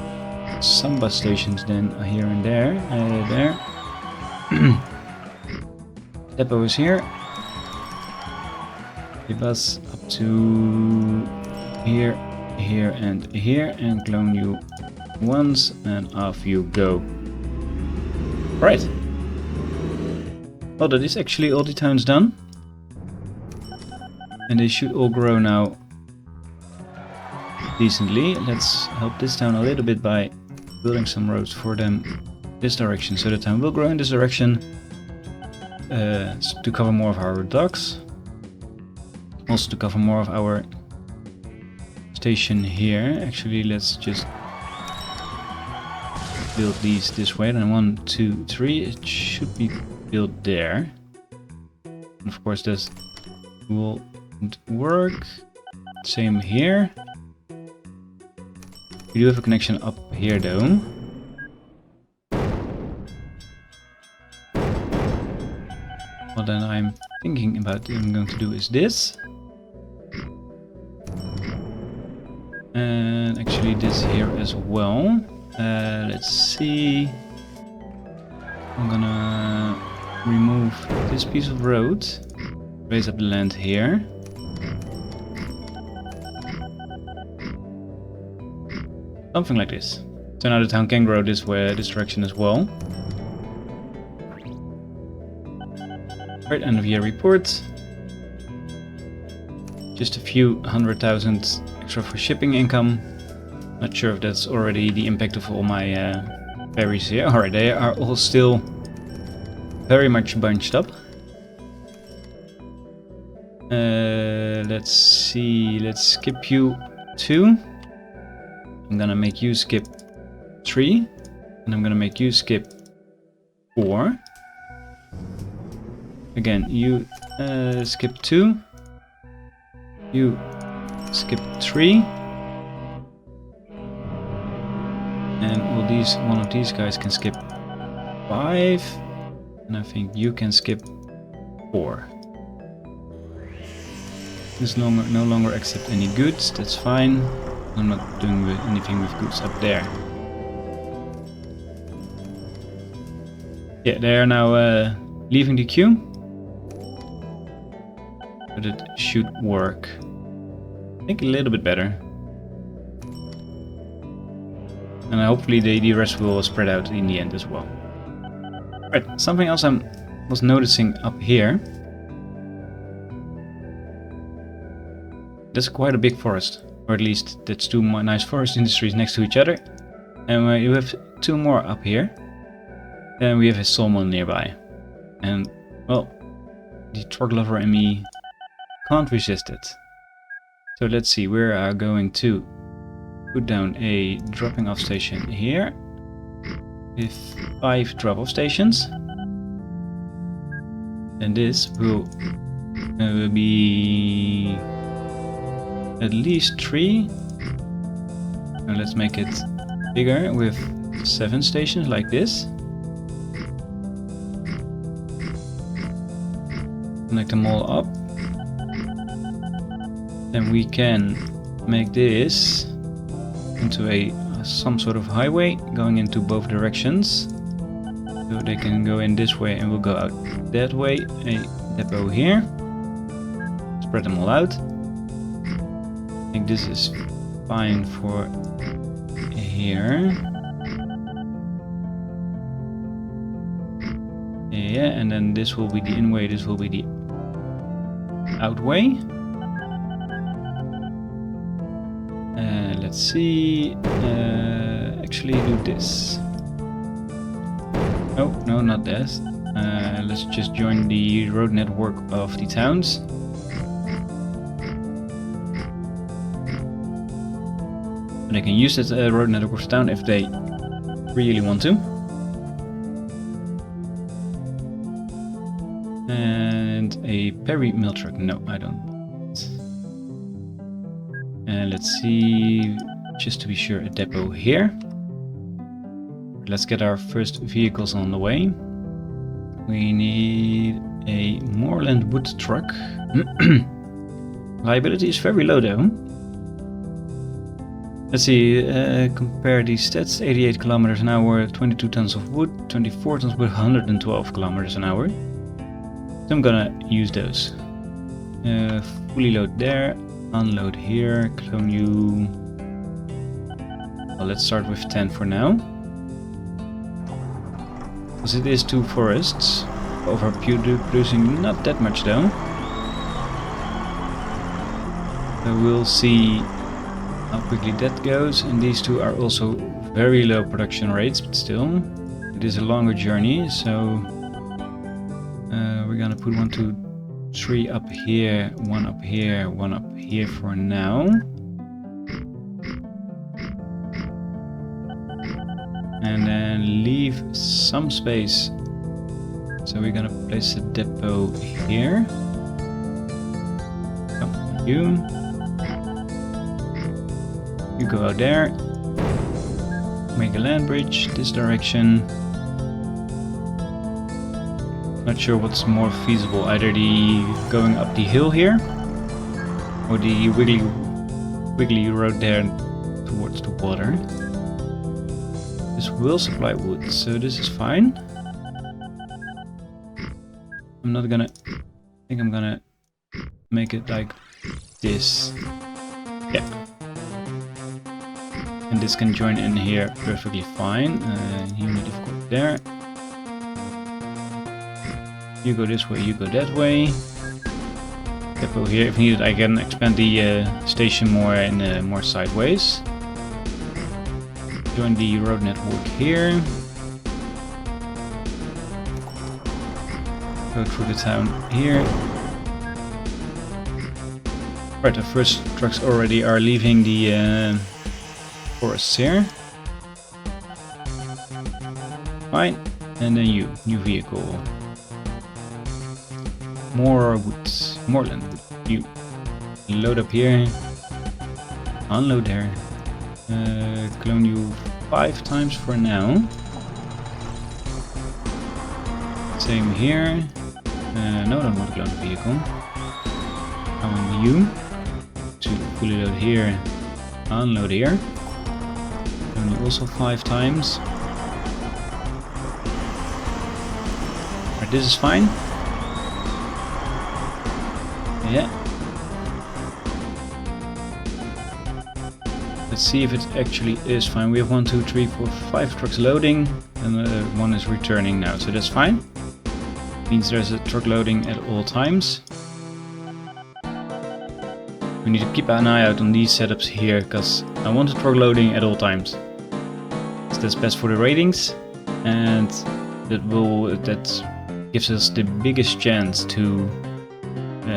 some bus stations then here and there. There. Depot is here. The bus up to here, here, and here, and clone you once, and off you go. Right. Well, that is actually all the towns done. And they should all grow now decently. Let's help this town a little bit by building some roads for them this direction, so the town will grow in this direction to cover more of our docks. Also to cover more of our station here. Actually, let's just build these this way. Then 1, 2, 3. It should be built there. And of course, this will work. Same here. We do have a connection up here though. What then I'm thinking about I'm going to do is this. And actually this here as well. Let's see. I'm gonna remove this piece of road. Raise up the land here. Something like this. So now the town can grow this way, this direction as well. Right, end of year report. Just a few 100,000 extra for shipping income. Not sure if that's already the impact of all my ferries here. Alright, they are all still very much bunched up. Let's see, let's skip you 2. I'm gonna make you skip 3, and I'm gonna make you skip 4. Again, you skip 2, you skip 3, and all these, one of these guys can skip 5, and I think you can skip 4. This no longer accept any goods. That's fine. I'm not doing anything with goods up there. Yeah, they are now leaving the queue. But it should work. I think a little bit better. And hopefully the rest will spread out in the end as well. Right, something else I was noticing up here. That's quite a big forest. Or at least that's two nice forest industries next to each other. And you have 2 more up here. Then we have a sawmill nearby. And, well, the truck lover and me can't resist it. So let's see, we are going to put down a dropping off station here with 5 drop off stations. And this will be at least 3. Now let's make it bigger with 7 stations like this. Connect them all up. Then we can make this into some sort of highway going into both directions. So they can go in this way and we'll go out that way. A depot here. Spread them all out. I think this is fine for here. Yeah, and then this will be the in way, this will be the out way. Let's see. Actually do this. Oh, no, not this. Let's just join the road network of the towns. And they can use this road network of town if they really want to. And a Perry mill truck. No, I don't. And let's see, just to be sure, a depot here. Let's get our first vehicles on the way. We need a moorland wood truck. Liability is very low though. Let's see, compare these stats. 88 kilometers an hour, 22 tons of wood, 24 tons with 112 kilometers an hour. So I'm gonna use those. Fully load there, unload here, clone you. Well, let's start with 10 for now. Because it is 2 forests. Over producing not that much though. So we'll see how quickly that goes. And these 2 are also very low production rates, but still. It is a longer journey, so we're gonna put 1, 2, 3 up here, 1 up here, 1 up here for now. And then leave some space. So we're gonna place a depot here. Oh, you go out there. Make a land bridge this direction. Not sure what's more feasible, either the going up the hill here or the wiggly road there towards the water. This will supply wood, so this is fine. I'm not gonna, I think I'm gonna make it like this. Yeah. And this can join in here perfectly fine. Unit of course there. You go this way, you go that way. Depot here. If needed, I can expand the station more in more sideways. Join the road network here. Go through the town here. Right, the first trucks already are leaving the forests here. Fine. And then you, new vehicle. More woods, moorland wood. You load up here, unload there. Clone you 5 times for now. Same here. No, I don't want to clone the vehicle. I want you to fully load here, unload here. Clone you also 5 times. Right, this is fine. Yeah. Let's see if it actually is fine. We have 1, 2, 3, 4, 5 trucks loading, and 1 is returning now, so that's fine. Means there's a truck loading at all times. We need to keep an eye out on these setups here, because I want a truck loading at all times. So that's best for the ratings, and that gives us the biggest chance to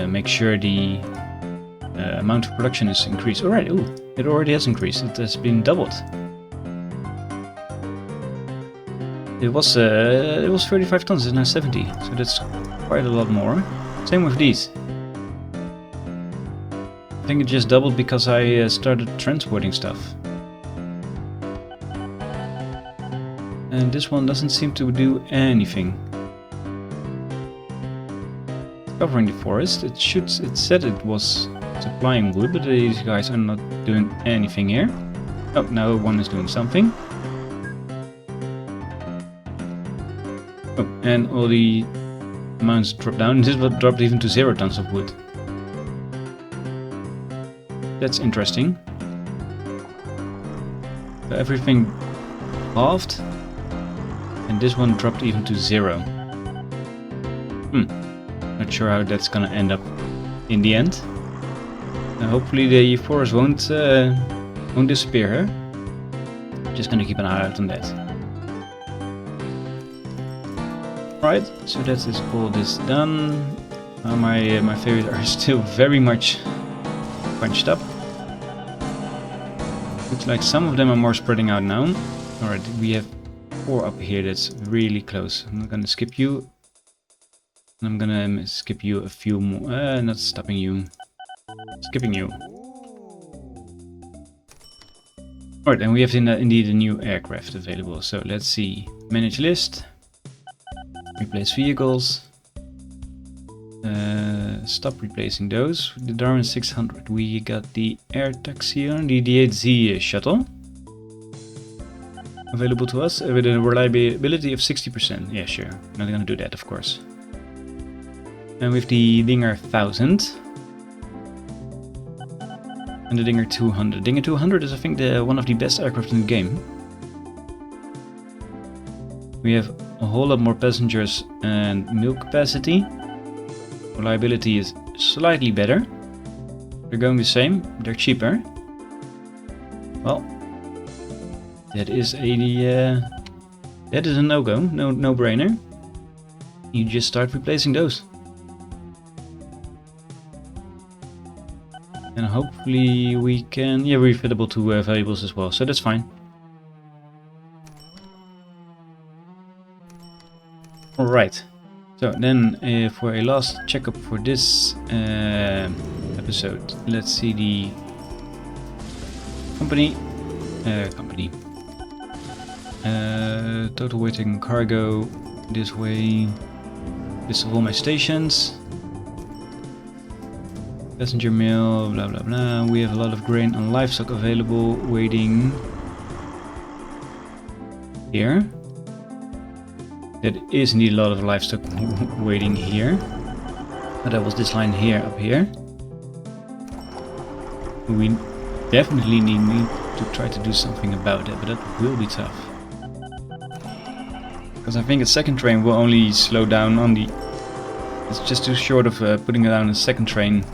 make sure the amount of production is increased. Alright, ooh, it already has increased. It has been doubled. It was 35 tons. It's now 70, so that's quite a lot more. Same with these. I think it just doubled because I started transporting stuff. And this one doesn't seem to do anything. Covering the forest. It said it was supplying wood, but these guys are not doing anything here. Oh, now one is doing something. Oh, and all the amounts dropped down. This one dropped even to 0 tons of wood. That's interesting. So everything halved, and this one dropped even to 0. Not sure how that's gonna end up in the end. Hopefully the forest won't disappear here. Just gonna keep an eye out on that. Right, so that is all this done. My favorites are still very much bunched up. Looks like some of them are more spreading out now. Alright, we have 4 up here. That's really close. I'm not gonna skip you. I'm gonna skip you a few more. Not stopping you. Skipping you. Alright, and we have indeed a new aircraft available. So let's see. Manage list. Replace vehicles. Stop replacing those. The Darwin 600. We got the Air Taxion, the D8Z shuttle. Available to us with a reliability of 60%. Yeah, sure. Not gonna do that, of course. And with the Dinger 1000. And the Dinger 200. Dinger 200 is, I think, one of the best aircraft in the game. We have a whole lot more passengers and milk capacity. Reliability is slightly better. They're going the same. They're cheaper. Well, that is a no-go, no-brainer. You just start replacing those. And hopefully we can... Yeah, we're fittable to valuables as well, so that's fine. Alright, so then for a last checkup for this episode, let's see the company. Total weight and cargo this way. List of all my stations. Passenger mail, blah blah blah. We have a lot of grain and livestock available waiting here. There is indeed a lot of livestock waiting here. But that was this line here, up here. We definitely need to try to do something about it, but that will be tough. Because I think a second train will only slow down on the... It's just too short of putting down a second train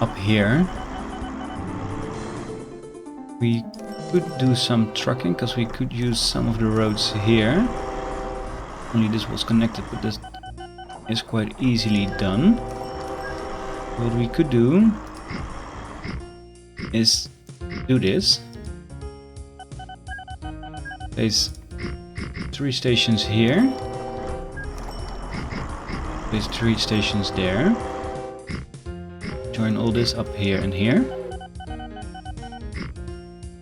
up here. We could do some trucking, because we could use some of the roads here. Only this was connected, but this is quite easily done. What we could do is do this. Place 3 stations here. Place 3 stations there. Join all this up here and here.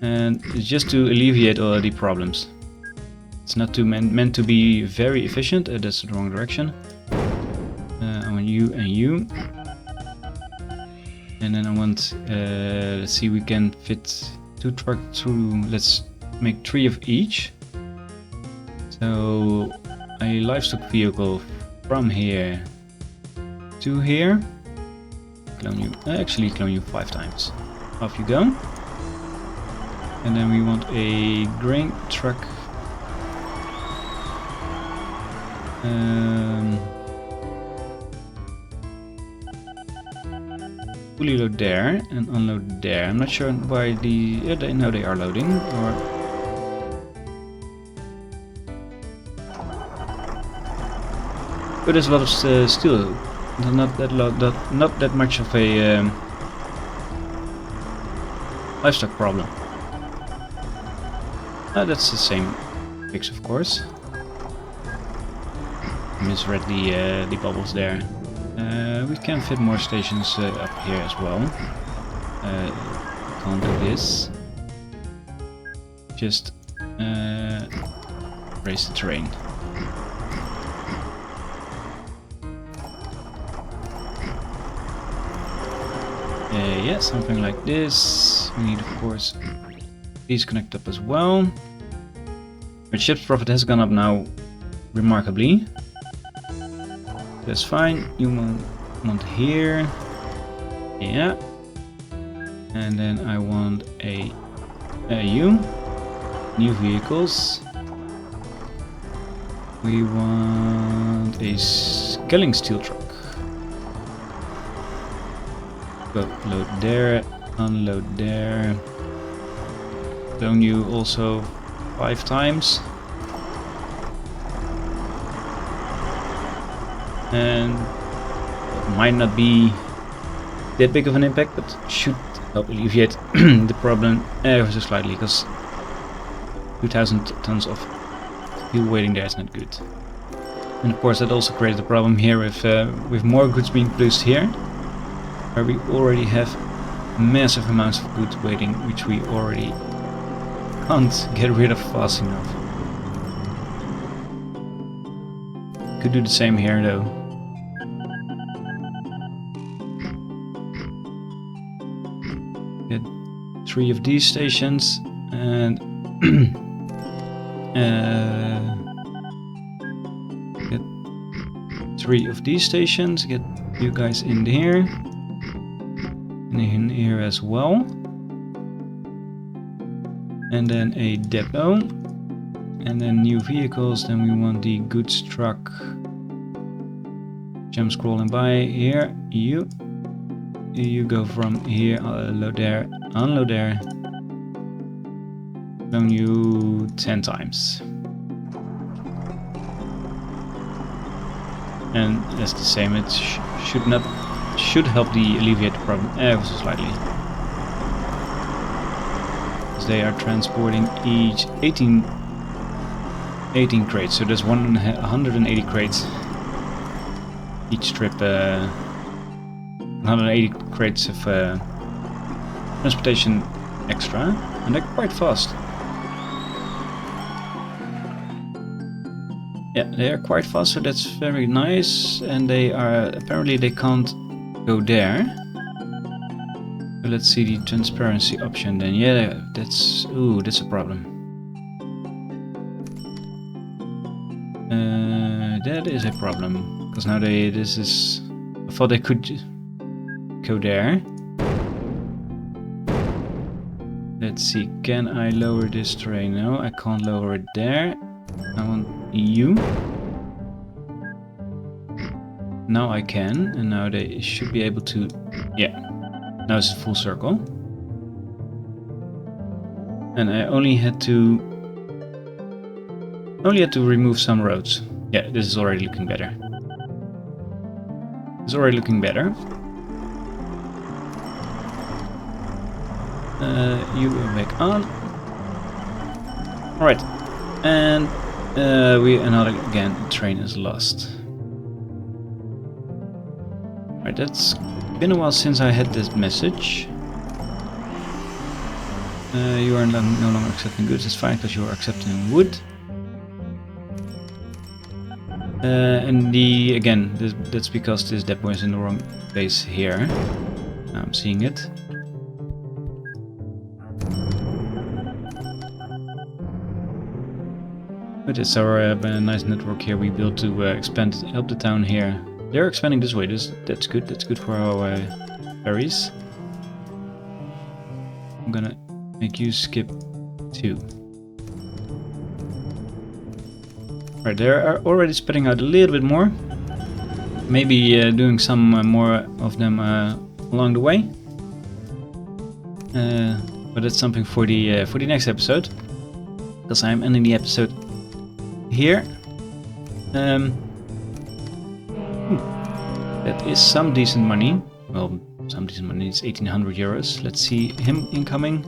And it's just to alleviate all the problems. It's not meant to be very efficient. That's the wrong direction. I want you and you. And then I want, let's see, we can fit 2 trucks through, let's make 3 of each. So a livestock vehicle from here to here. Clone you, actually clone you 5 times. Off you go. And then we want a grain truck. Fully load there and unload there. I'm not sure why the... Yeah, they are loading. Or But there's a lot of steel. Not that much of a livestock problem. That's the same fix, of course. Misread the bubbles there. We can fit more stations up here as well. Can't do this. Just raise the terrain. Yeah, something like this. We need, of course, these connect up as well. But ship's profit has gone up now remarkably. That's fine. You want here. Yeah. And then I want a new vehicles. We want a scaling steel truck. Go load there, unload there. Zone you also 5 times. And it might not be that big of an impact, but should help alleviate the problem ever so slightly, because 2,000 tons of fuel waiting there is not good. And of course that also created a problem here with more goods being produced here, where we already have massive amounts of goods waiting, which we already can't get rid of fast enough. Could do the same here though. Get 3 of these stations and get 3 of these stations. Get you guys in here and in here as well. And then a depot. And then new vehicles. Then we want the goods truck. Jump scrolling by here. You go from here, load there, unload there. Zone you 10 times. And that's the same. It should help the alleviate the problem ever so slightly. Because they are transporting each 18 crates, so there's 180 crates each trip. 180 crates of transportation extra, and they're quite fast. Yeah, they are quite fast, so that's very nice. And they are apparently they can't go there. So let's see the transparency option then. Yeah, that's a problem. That is a problem, because now I thought they could go there. Let's see, can I lower this terrain? No, I can't lower it there. I want you. Now I can, and now they should be able to, yeah, now it's a full circle. And I only had to remove some roads. Yeah, this is already looking better. It's already looking better. You go back on. Alright, and again, train is lost. Alright, that's been a while since I had this message. You are no longer accepting goods. It's fine because you are accepting wood. And that's because this depot is in the wrong place here. I'm seeing it. But it's our nice network here we built to help the town here. They're expanding this way. That's good. That's good for our ferries. I'm gonna make you skip 2. Right, they are already spreading out a little bit more. Maybe doing some more of them along the way. But that's something for the next episode, because I'm ending the episode here. That is some decent money. Well, some decent money. It's 1800 euros. Let's see him incoming.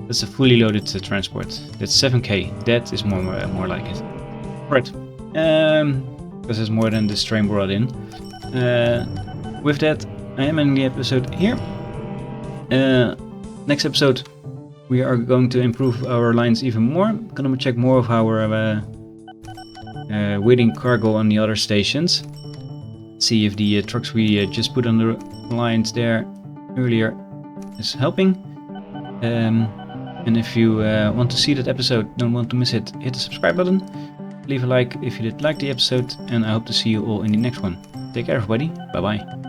That's a fully loaded transport. That's 7k. That is more like it. Right. Because it's more than this train brought in. With that, I am ending the episode here. Next episode, we are going to improve our lines even more. Gonna check more of our waiting cargo on the other stations. See if the trucks we just put on the lines there earlier is helping. And if you want to see that episode, don't want to miss it, hit the subscribe button. Leave a like if you did like the episode, and I hope to see you all in the next one. Take care, everybody. Bye bye.